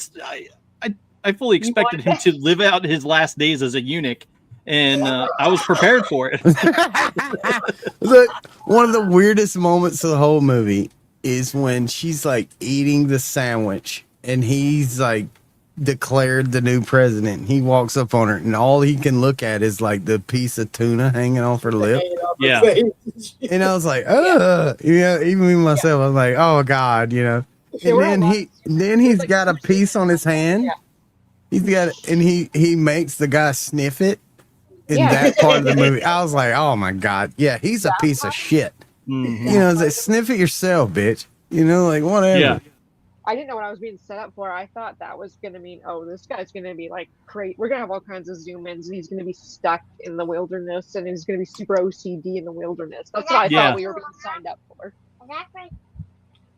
I fully expected him to live out his last days as a eunuch, and I was prepared for it. Look, one of the weirdest moments of the whole movie is when she's like eating the sandwich and he's like declared the new president. He walks up on her and all he can look at is like the piece of tuna hanging off her lip. Yeah. And I was like, even me myself, I was like, oh God, And then he's got a piece on his hand. He's got it, and he makes the guy sniff it in that part of the movie. I was like, oh my God, yeah, he's a piece of shit. Mm-hmm. It's like, sniff it yourself, bitch. Like whatever. Yeah. I didn't know what I was being set up for. I thought that was going to mean, oh, this guy's going to be like great. We're going to have all kinds of zoom ins and he's going to be stuck in the wilderness and he's going to be super OCD in the wilderness. That's what I thought we were being signed up for.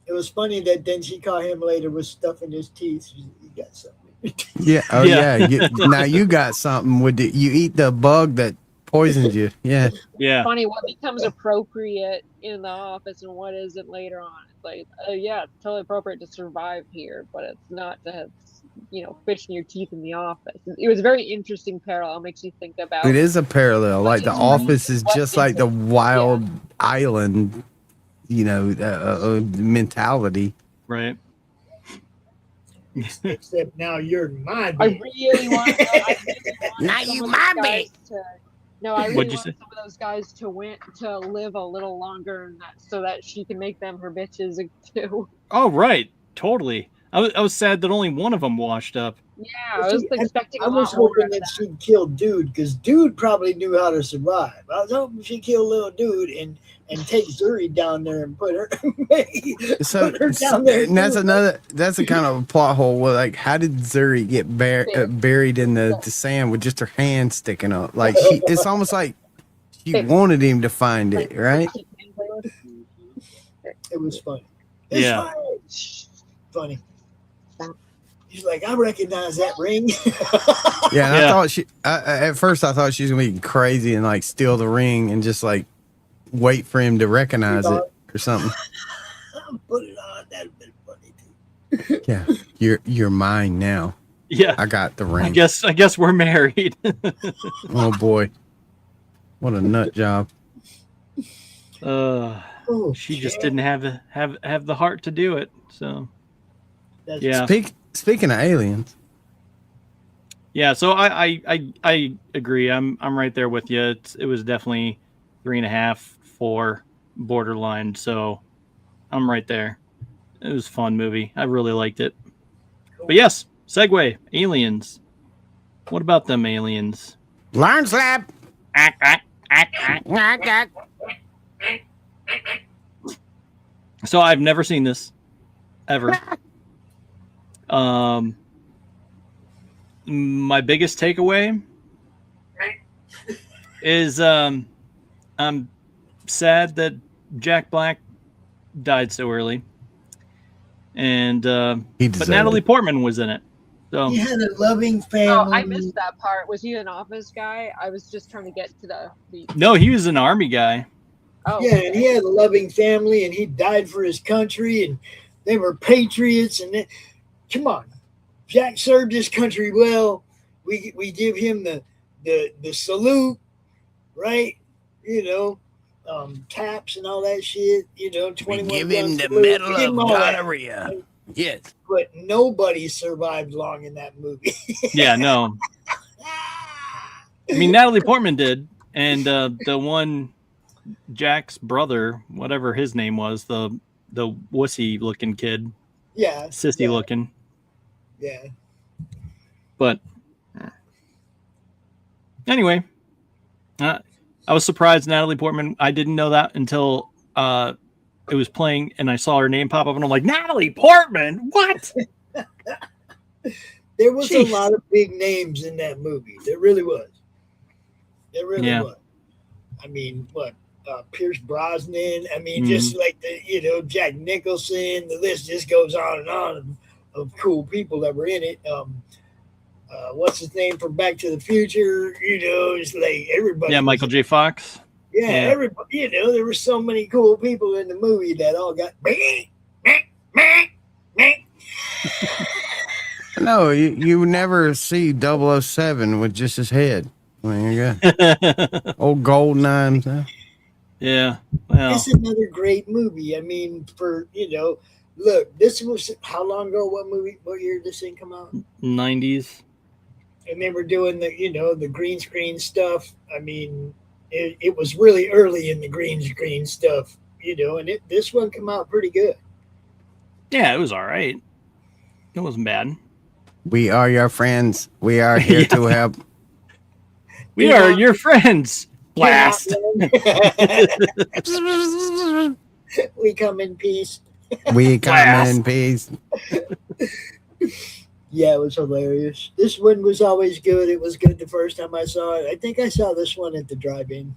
It was funny that then she caught him later with stuff in his teeth. He got something. Yeah. Oh yeah. Now you got something with it. You eat the bug that poisons you. Yeah. Yeah. Funny what becomes appropriate in the office and what isn't later on. It's like, it's totally appropriate to survive here, but it's not to have, fish in your teeth in the office. It was a very interesting parallel. It makes you think about. It is a parallel. Like the office is just like the wild island, mentality. Right. Except now you're my bitch. I really want now you my bitch. No, I really want some of those guys to live a little longer, so that she can make them her bitches too. Oh right, totally. I was sad that only one of them washed up. Yeah, I was expecting. I was hoping that she'd kill Dude, because Dude probably knew how to survive. I was hoping she'd kill little Dude and take Zuri down there and put her down there. And that's a kind of a plot hole. Where, like, how did Zuri get buried in the sand with just her hand sticking up? Like, it's almost like she wanted him to find it, right? It was funny. It's funny. She's like, I recognize that ring. Yeah, and I thought at first I thought she was gonna be crazy and like steal the ring and just like wait for him to recognize it or something. Put it on. That'd have been funny too. Yeah, you're mine now. Yeah, I got the ring. I guess we're married. Oh boy, what a nut job. She just didn't have the heart to do it. So Speaking of aliens. Yeah, so I agree. I'm right there with you. It was definitely 3.5, 4 borderline. So I'm right there. It was a fun movie. I really liked it. But yes, segue, aliens. What about them aliens? Learn slap. So I've never seen this ever. My biggest takeaway is I'm sad that Jack Black died so early, and but Natalie Portman was in it. So he had a loving family. Oh, I missed that part. Was he an office guy? I was just trying to get to the. No, he was an army guy. Oh, yeah, and he had a loving family, and he died for his country, and they were patriots. And come on, Jack served his country well. We give him the salute, right? Taps and all that shit. 21. We give him the Medal of Gonorrhea. Yes, but nobody survived long in that movie. Yeah, no. I mean, Natalie Portman did, and the one Jack's brother, whatever his name was, the wussy looking kid. Yeah, sissy looking. Yeah. But anyway, I was surprised Natalie Portman. I didn't know that until it was playing and I saw her name pop up and I'm like, Natalie Portman, what? There was a lot of big names in that movie. There really was. There really was. I mean, what? Pierce Brosnan. I mean, just like Jack Nicholson. The list just goes on and on of cool people that were in it. What's his name from Back to the Future? It's like everybody. Yeah, Michael J. Fox. Yeah, everybody. There were so many cool people in the movie that all got. No, you never see 007 with just his head. I mean, you got old Goldeneye. Yeah, well, it's another great movie. I mean, look, this was how long ago? What year did this thing come out? 90s. And they were doing the green screen stuff. I mean, it was really early in the green screen stuff, and this one came out pretty good. Yeah, it was all right. It wasn't bad. We are your friends. We are here to help. We are your friends. Blast. We come in peace. We come in peace. Yeah, it was hilarious. This one was always good. It was good the first time I saw it. I think I saw this one at the drive-in.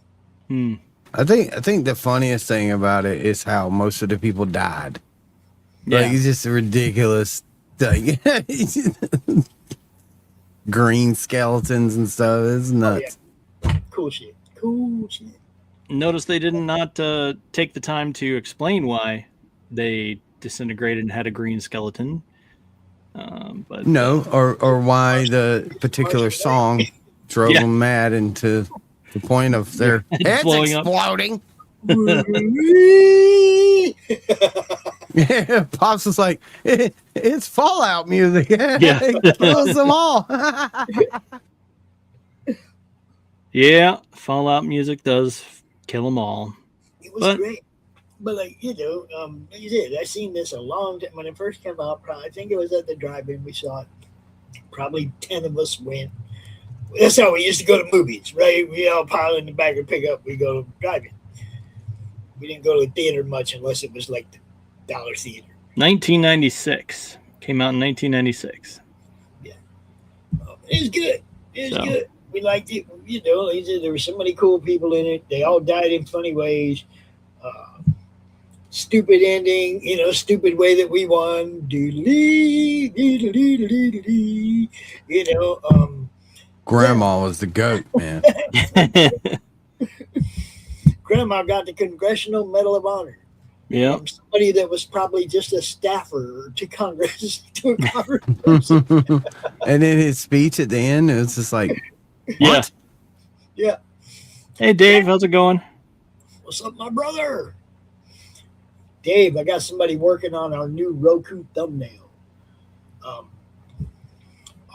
I think the funniest thing about it is how most of the people died. Yeah. Like, it's just a ridiculous thing. Green skeletons and stuff. It's nuts. Oh, yeah. Cool shit. Notice they did not take the time to explain why they disintegrated and had a green skeleton. But no, or why the particular song drove them mad into the point of their heads exploding. Yeah, Pops was like, it's Fallout music. Yeah. It kills them all. Yeah, Fallout music does kill them all. It was great. But like you did. I seen this a long time when it first came out. I think it was at the drive-in. We saw it. Probably 10 of us went. That's how we used to go to movies, right? We all pile in the back and pick up. We go to drive-in. We didn't go to the theater much unless it was like the dollar theater. 1996 came out in 1996. Yeah, it was good. It was good. We liked it. There were so many cool people in it. They all died in funny ways. Stupid ending, stupid way that we won. Grandma was the goat, man. Grandma got the Congressional Medal of Honor. Yeah. Somebody that was probably just a staffer to Congress, to a congressperson. And then his speech at the end, it was just like, what? Yeah. Hey, Dave, how's it going? What's up, my brother? Dave, I got somebody working on our new Roku thumbnail.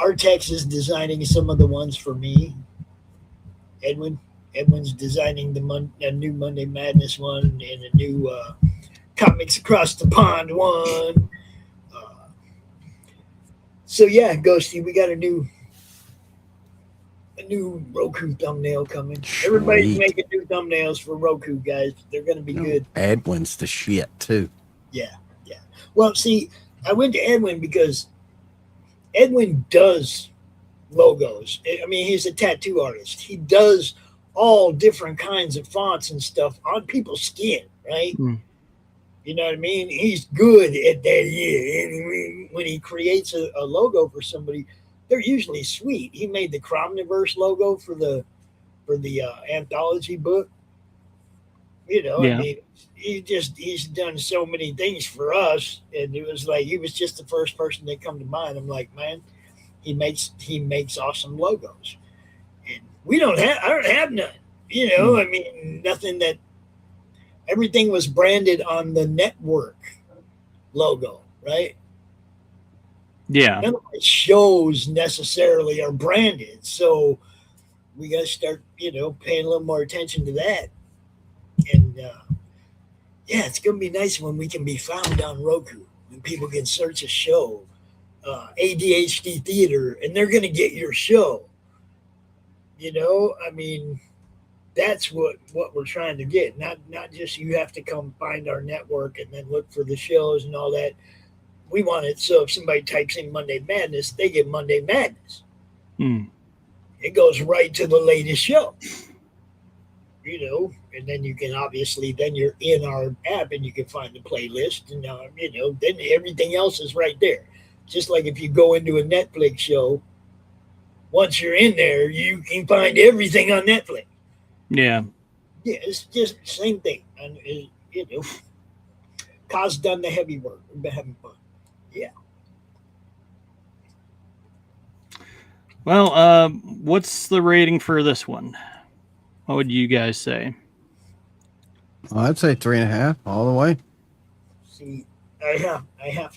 Artex is designing some of the ones for me. Edwin's designing a new Monday Madness one and a new Comics Across the Pond one. So yeah, Ghosty, we got a new Roku thumbnail coming. Sweet. Everybody's making new thumbnails for Roku, guys. They're going to be good. Edwin's the shit too. Yeah. Well, see, I went to Edwin because Edwin does logos. I mean, he's a tattoo artist. He does all different kinds of fonts and stuff on people's skin, right? You know what I mean? He's good at that. Yeah. And when he creates a logo for somebody, they're usually sweet. He made the Cromniverse logo for the anthology book. I mean, he's done so many things for us, and it was like he was just the first person that come to mind. I'm like, man, he makes awesome logos, and I don't have none. I mean, nothing that. Everything was branded on the network logo, right? Yeah. None of the shows necessarily are branded, so we got to start, paying a little more attention to that. And yeah, it's gonna be nice when we can be found on Roku, when people can search a show, ADHD Theater, and they're gonna get your show. I mean, that's what we're trying to get. Not just you have to come find our network and then look for the shows and all that. We want it so if somebody types in Monday Madness, they get Monday Madness. It goes right to the latest show. you know, and then you can obviously then you're in our app and you can find the playlist, and you know, then everything else is right there. Just like if you go into a Netflix show, once you're in there, you can find everything on Netflix. Yeah. Yeah, it's just the same thing, and you know, Kaz done the heavy work. We've been having fun. Yeah. Well, what's the rating for this one? What would you guys say? I'd say 3.5 all the way. See, I have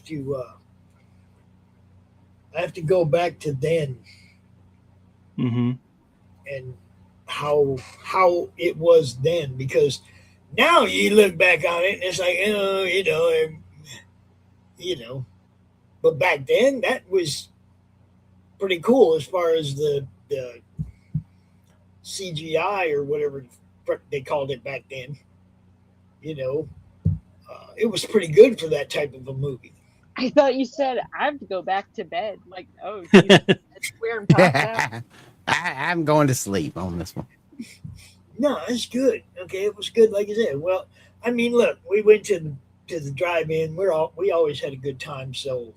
to go back to then Mm-hmm. and how it was then, because now you look back on it and it's like, you know, but back then that was pretty cool as far as the CGI or whatever they called it back then. You know, it was pretty good for that type of a movie. I thought you said I have to go back to bed. Like, oh, geez, that's weird. I'm going to sleep on this one. No, it's good. Okay, it was good, like I said. Well, I mean, look, we went to the drive-in. We always had a good time. So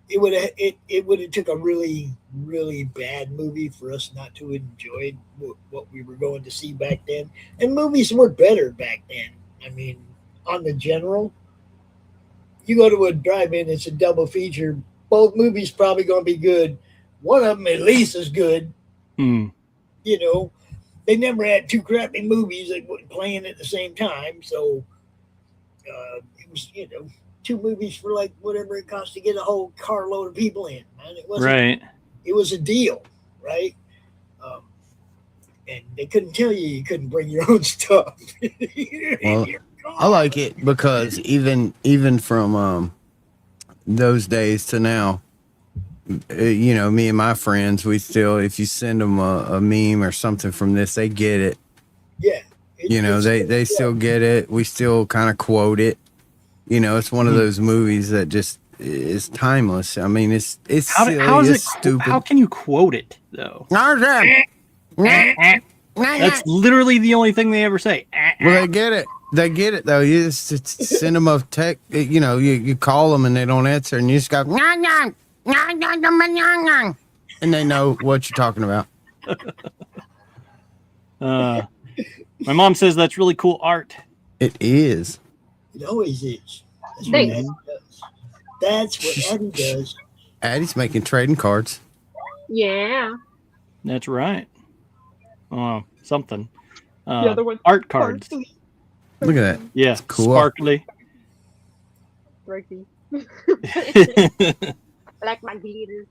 it would have took a really bad movie for us not to enjoy what we were going to see back then. And movies were better back then. I mean, on the general, you go to a drive-in, it's a double feature. Both movies probably going to be good. One of them at least is good. Mm. You know, they never had two crappy movies that were playing at the same time. So it was, you know, two movies for like whatever it cost to get a whole carload of people in. Man, it wasn't. Right. It was a deal, right? And they couldn't tell you couldn't bring your own stuff. Well, I like it because even from those days to now, you know, me and my friends, we still, if you send them a meme or something from this, they get it. Yeah. You know, they still get it. We still kind of quote it. You know, it's one of those movies that just is timeless. I mean, it's silly, how is it's it stupid. How can you quote it though? Well, That's literally the only thing they ever say. they get it. They get it though. You just send them a text. You know, you call them and they don't answer, and you just go, and they know what you're talking about. My mom says that's really cool art. It is. It always is. That's what Thanks. Addie does. That's what Addie does. Addie's making trading cards. Yeah. That's right. Something. The other one. Art cards. Look at that. Yeah, cool. Sparkly. Breaky. Like my glitter.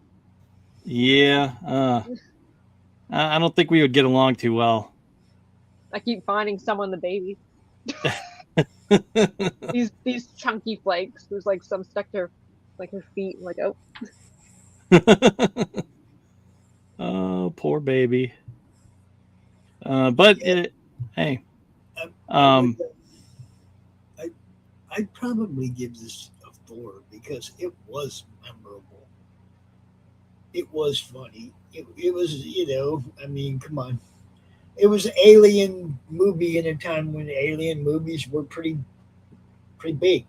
Yeah. I don't think we would get along too well. I keep finding someone the baby. these chunky flakes. There's like some stuck to like her feet. Like, oh. Oh, poor baby. But hey. I'd probably give this a 4 because it was memorable. It was funny. It was, you know, I mean, come on. It was an alien movie in a time when alien movies were pretty big.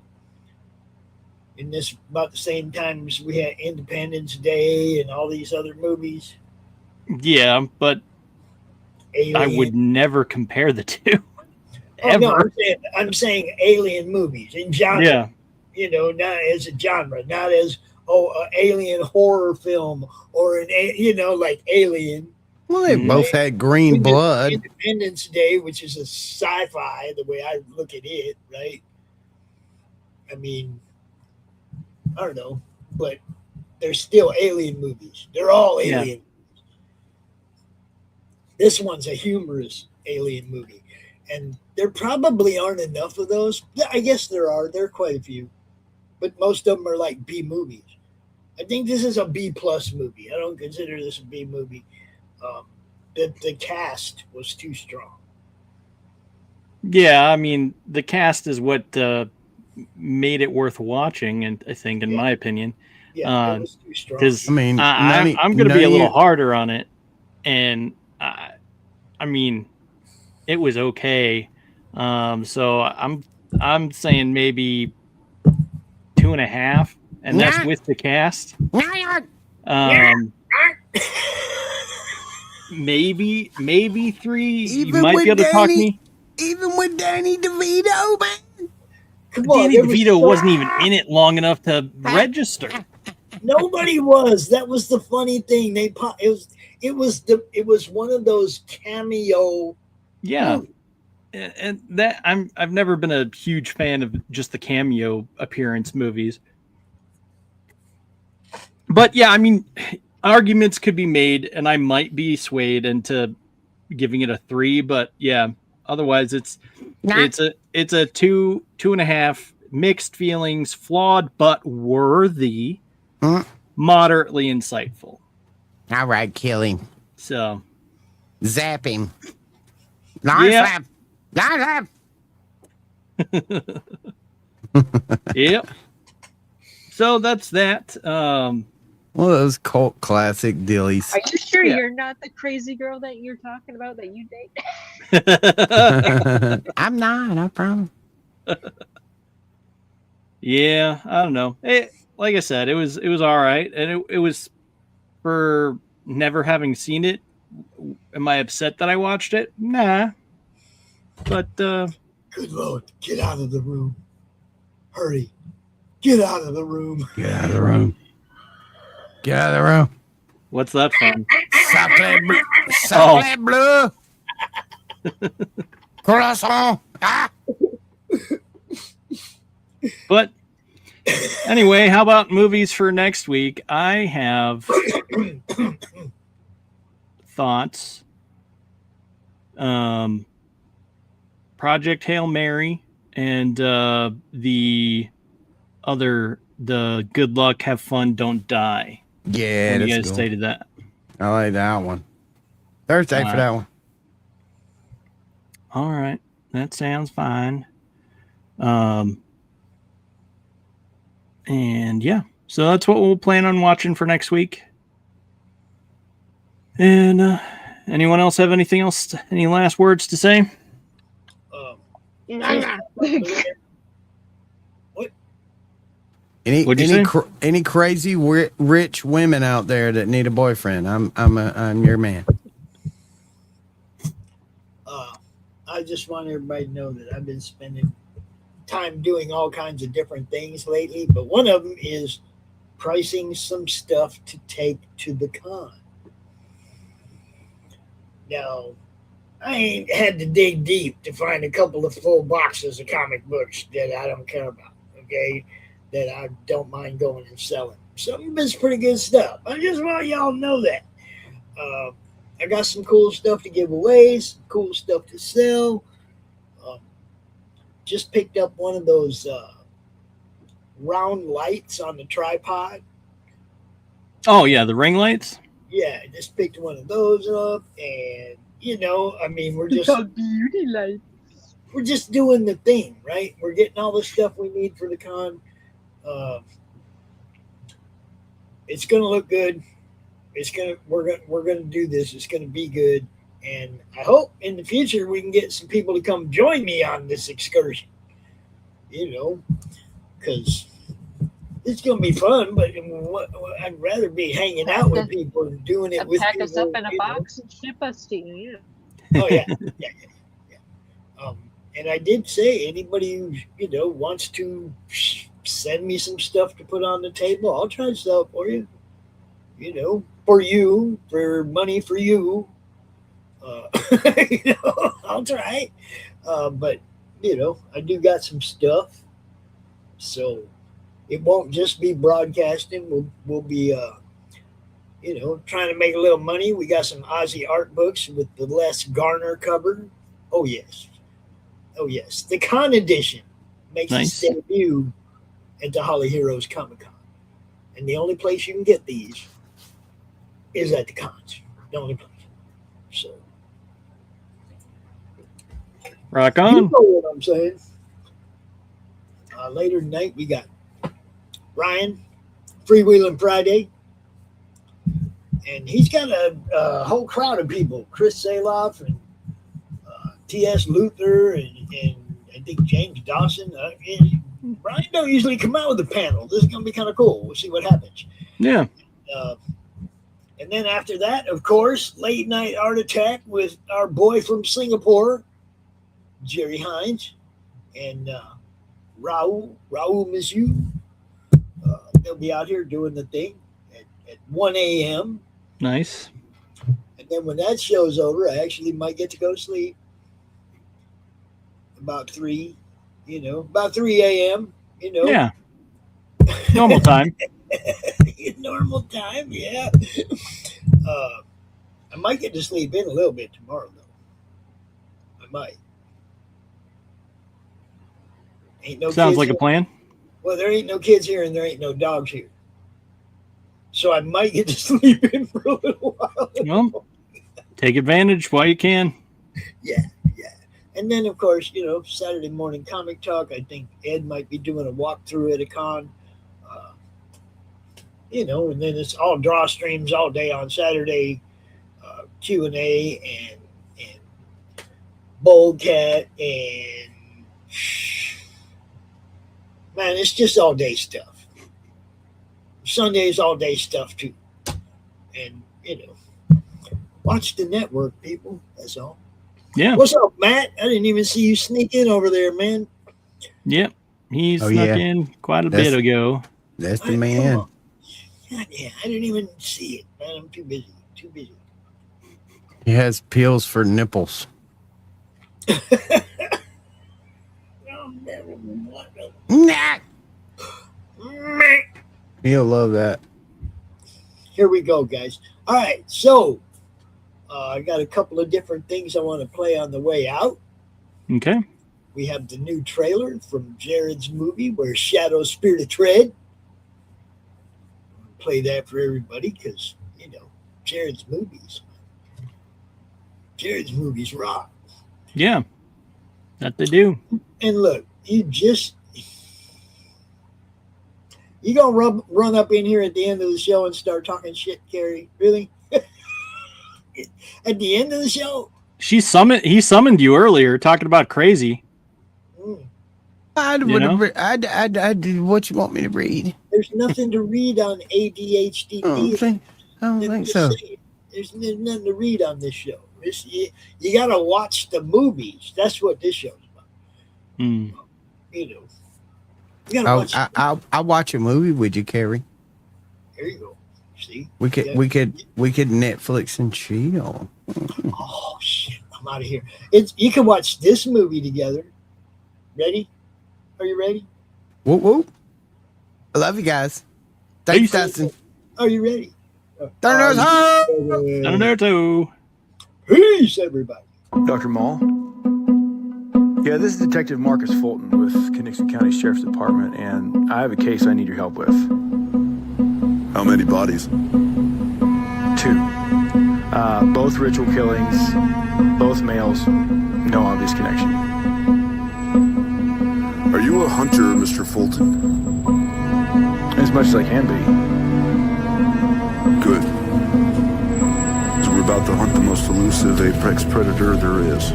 In this, about the same time as we had Independence Day and all these other movies. Yeah, but Alien. I would never compare the two. Oh, Ever. no, I'm saying alien movies in genre. Yeah. You know, not as a genre, not as an alien horror film or you know, like Alien. Well, they both had green blood. Independence Day, which is a sci-fi, the way I look at it, right? I mean, I don't know, but they're still alien movies. They're all alien. Yeah. This one's a humorous alien movie. And there probably aren't enough of those. Yeah, I guess there are. There are quite a few. But most of them are like B movies. I think this is a B plus movie. I don't consider this a B movie. The cast was too strong. Yeah, I mean, the cast is what made it worth watching, and I think, in my opinion. Yeah, it was too strong. Because I mean, I'm going to be a little harder on it. And, I mean, it was okay. So I'm saying maybe 2.5, and that's with the cast. Maybe 3. You might be able to talk me. Even with Danny DeVito, man. Come on, Danny DeVito wasn't even in it long enough to register. Nobody was. That was the funny thing. It was one of those cameo. Yeah. movies. And that I've never been a huge fan of just the cameo appearance movies. But yeah, I mean, arguments could be made, and I might be swayed into giving it a 3. But yeah, otherwise it's a 2.5. Mixed feelings, flawed but worthy, moderately insightful. All right, kill him. So Zap him. Yeah. Slap. Yep. So that's that. One of those cult classic dillies. Are you sure Yeah. you're not the crazy girl that you're talking about that you date? I'm not, I promise. Yeah, I don't know. Like I said, it was all right, and it was for never having seen it. Am I upset that I watched it? Nah. But Good Lord, get out of the room. Hurry. Get out of the room. Get out of the room. Get out of the room. what's that from? Sacre bleu. Croissant. Ah. But anyway, how about movies for next week? I have thoughts. Project Hail Mary and the Good Luck, Have Fun, Don't Die. Yeah, What do you that's guys cool. say to that? I like that one. Thursday for that one. All right, that sounds fine. And yeah, so that's what we'll plan on watching for next week. And anyone else have anything else? Any last words to say? Any crazy rich women out there that need a boyfriend? I'm your man. I just want everybody to know that I've been spending time doing all kinds of different things lately, but one of them is pricing some stuff to take to the con. Now, I ain't had to dig deep to find a couple of full boxes of comic books that I don't care about, okay? That I don't mind going and selling. Some of it's pretty good stuff. I just want y'all to know that. I got some cool stuff to give away, some cool stuff to sell. Just picked up one of those round lights on the tripod. Oh yeah, the ring lights. Yeah, just picked one of those up, and I mean, we're just doing the thing, right? We're getting all the stuff we need for the con. It's gonna look good. We're gonna do this. It's gonna be good, and I hope in the future we can get some people to come join me on this excursion. Because it's gonna be fun, but I'd rather be hanging out with people and doing it with pack people. us up in a box and ship us to you. Oh yeah. And I did say anybody who wants to send me some stuff to put on the table, I'll try to sell it for you. For money for you. I'll try. But I do got some stuff, so it won't just be broadcasting. We'll be trying to make a little money. We got some Aussie art books with the Les Garner cover. Oh yes, the Con edition makes its debut at the Holly Heroes Comic Con, and the only place you can get these is at the cons. The only place. So rock on. You know what I'm saying. Later tonight we got Ryan Freewheeling Friday, and he's got a whole crowd of people. Chris Saloff and T.S. Luther and I think James Dawson. Brian don't usually come out with a panel. This is going to be kind of cool. We'll see what happens. Yeah. And then after that, of course, late night art attack with our boy from Singapore, Jerry Hines, and Raul Mizu. They'll be out here doing the thing at 1 a.m. Nice. And then when that show's over, I actually might get to go to sleep about 3 a.m. Yeah. Normal time. Normal time, yeah. I might get to sleep in a little bit tomorrow, though. I might. Ain't no Sounds kids like a here. plan. Well, there ain't no kids here and there ain't no dogs here. So I might get to sleep in for a little while. Well, take advantage while you can. Yeah. And then, of course, Saturday morning comic talk. I think Ed might be doing a walkthrough at a con. And then it's all draw streams all day on Saturday, Q&A and Boldcat and man, it's just all day stuff. Sunday's all day stuff too. And watch the network, people. That's all. Yeah. What's up, Matt? I didn't even see you sneak in over there, man. Yep. He snuck in quite a bit ago. That's the man. God, yeah, I didn't even see it, man. I'm too busy. He has pills for nipples. Nah. He'll love that. Here we go, guys. All right, so I got a couple of different things I want to play on the way out. Okay. We have the new trailer from Jared's movie, Where Shadows Fear to Tread. Play that for everybody because, Jared's movies rock. Yeah. That they do. And look, you gonna run up in here at the end of the show and start talking shit, Carrie? Really? At the end of the show? He summoned you earlier talking about crazy. What you want me to read? There's nothing to read on ADHD Theater. I don't think so. There's nothing to read on this show. You got to watch the movies. That's what this show's about. You got to watch. I'll watch a movie with you, Carrie. There you go. See, we could Netflix and chill. Oh shit! I'm out of here. You can watch this movie together. Ready? Are you ready? Whoop whoop! I love you guys. Thanks, Dustin. Are you ready? Naruto. Peace, everybody. Dr. Mall? Yeah, this is Detective Marcus Fulton with Connection County Sheriff's Department, and I have a case I need your help with. How many bodies? 2. Both ritual killings, both males, no obvious connection. Are you a hunter, Mr. Fulton? As much as I can be. Good. Because we're about to hunt the most elusive apex predator there is.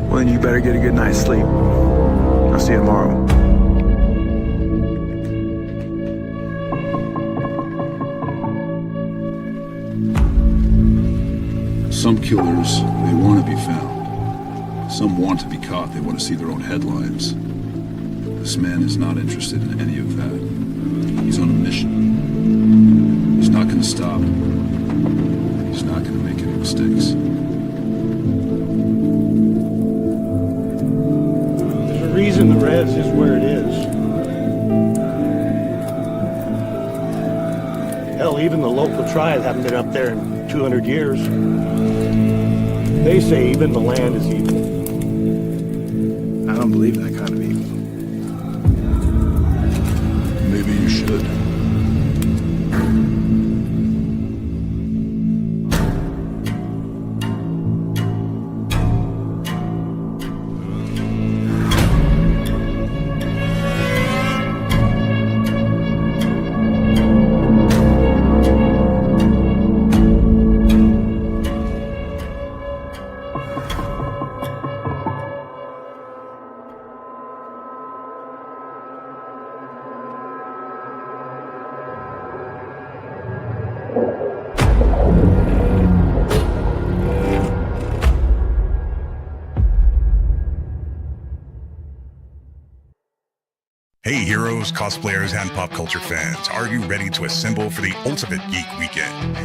Well, then you better get a good night's sleep. I'll see you tomorrow. Some killers, they want to be found. Some want to be caught. They want to see their own headlines. This man is not interested in any of that. He's on a mission. He's not going to stop. He's not going to make any mistakes. There's a reason the res is where it is. Hell, even the local tribe haven't been up there in 200 years. They say even the land is evil. I don't believe that kind of evil. Maybe you should. heroes, cosplayers, and pop culture fans, are you ready to assemble for the ultimate geek weekend?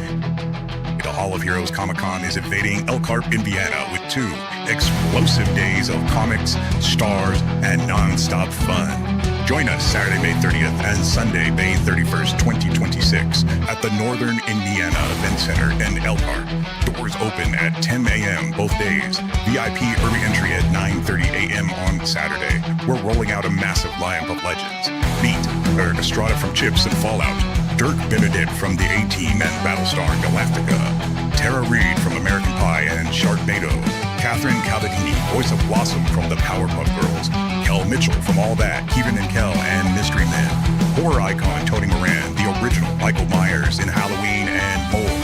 The Hall of Heroes Comic-Con is invading Elkhart, Indiana with 2 explosive days of comics, stars, and non-stop fun. Join us Saturday, May 30th and Sunday, May 31st, 2026 at the Northern Indiana Event Center in Elkhart. Doors open at 10 a.m. both days. VIP early entry at 9:30 a.m. on Saturday. We're rolling out a massive lineup of legends. Meet Eric Estrada from Chips and Fallout, Dirk Benedict from the A-Team and Battlestar Galactica, Tara Reid from American Pie and Sharknado, Catherine Cavadini, voice of Blossom from the Powerpuff Girls, Kel Mitchell from All That, Kevin and Kel and Mystery Men, horror icon Tony Moran, the original Michael Myers in Halloween, and more.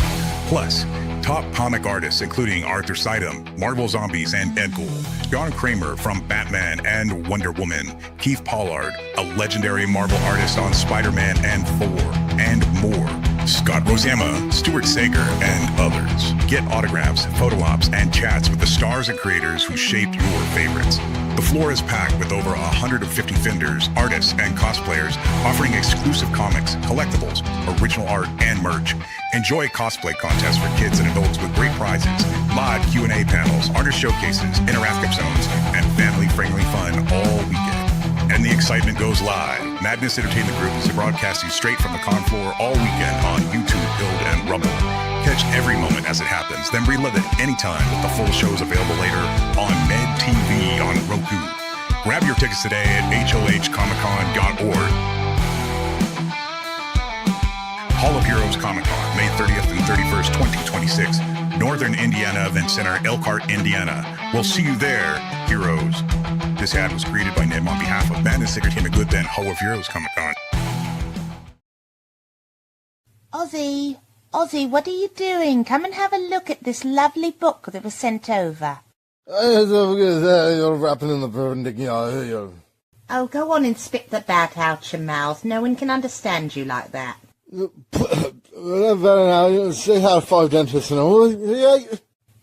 Plus, top comic artists including Arthur Sidem, Marvel Zombies and Deadpool, John Kramer from Batman and Wonder Woman, Keith Pollard, a legendary Marvel artist on Spider-Man and Thor, and more. Scott Rosama, Stuart Sager, and others. Get autographs, photo ops, and chats with the stars and creators who shaped your favorites. The floor is packed with over 150 vendors, artists, and cosplayers offering exclusive comics, collectibles, original art, and merch. Enjoy cosplay contests for kids and adults with great prizes, live Q&A panels, artist showcases, interactive zones, and family-friendly fun all weekend. And the excitement goes live. Madness Entertainment Group is broadcasting straight from the con floor all weekend on YouTube, Build, and Rumble. Catch every moment as it happens, then relive it anytime with the full shows available later on Med TV on Roku. Grab your tickets today at hohcomiccon.org. Hall of Heroes Comic-Con, May 30th and 31st, 2026. Northern Indiana Event Center, Elkhart, Indiana. We'll see you there, heroes. This ad was created by Ned on behalf of Madness Entertainment Group and Hall of Heroes Comic-Con. Ozzy, what are you doing? Come and have a look at this lovely book that was sent over. You're rapping in the perpendicular. Oh, go on and spit the bat out your mouth. No one can understand you like that. Say how to five dentists and all.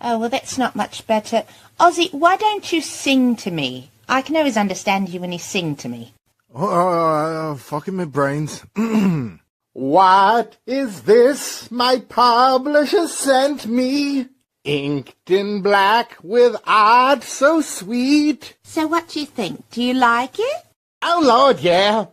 Oh, well, that's not much better. Ozzy, why don't you sing to me? I can always understand you when you sing to me. Fucking my brains. What is this my publisher sent me? Inked in black with art so sweet. So what do you think? Do you like it? Oh, Lord, yeah.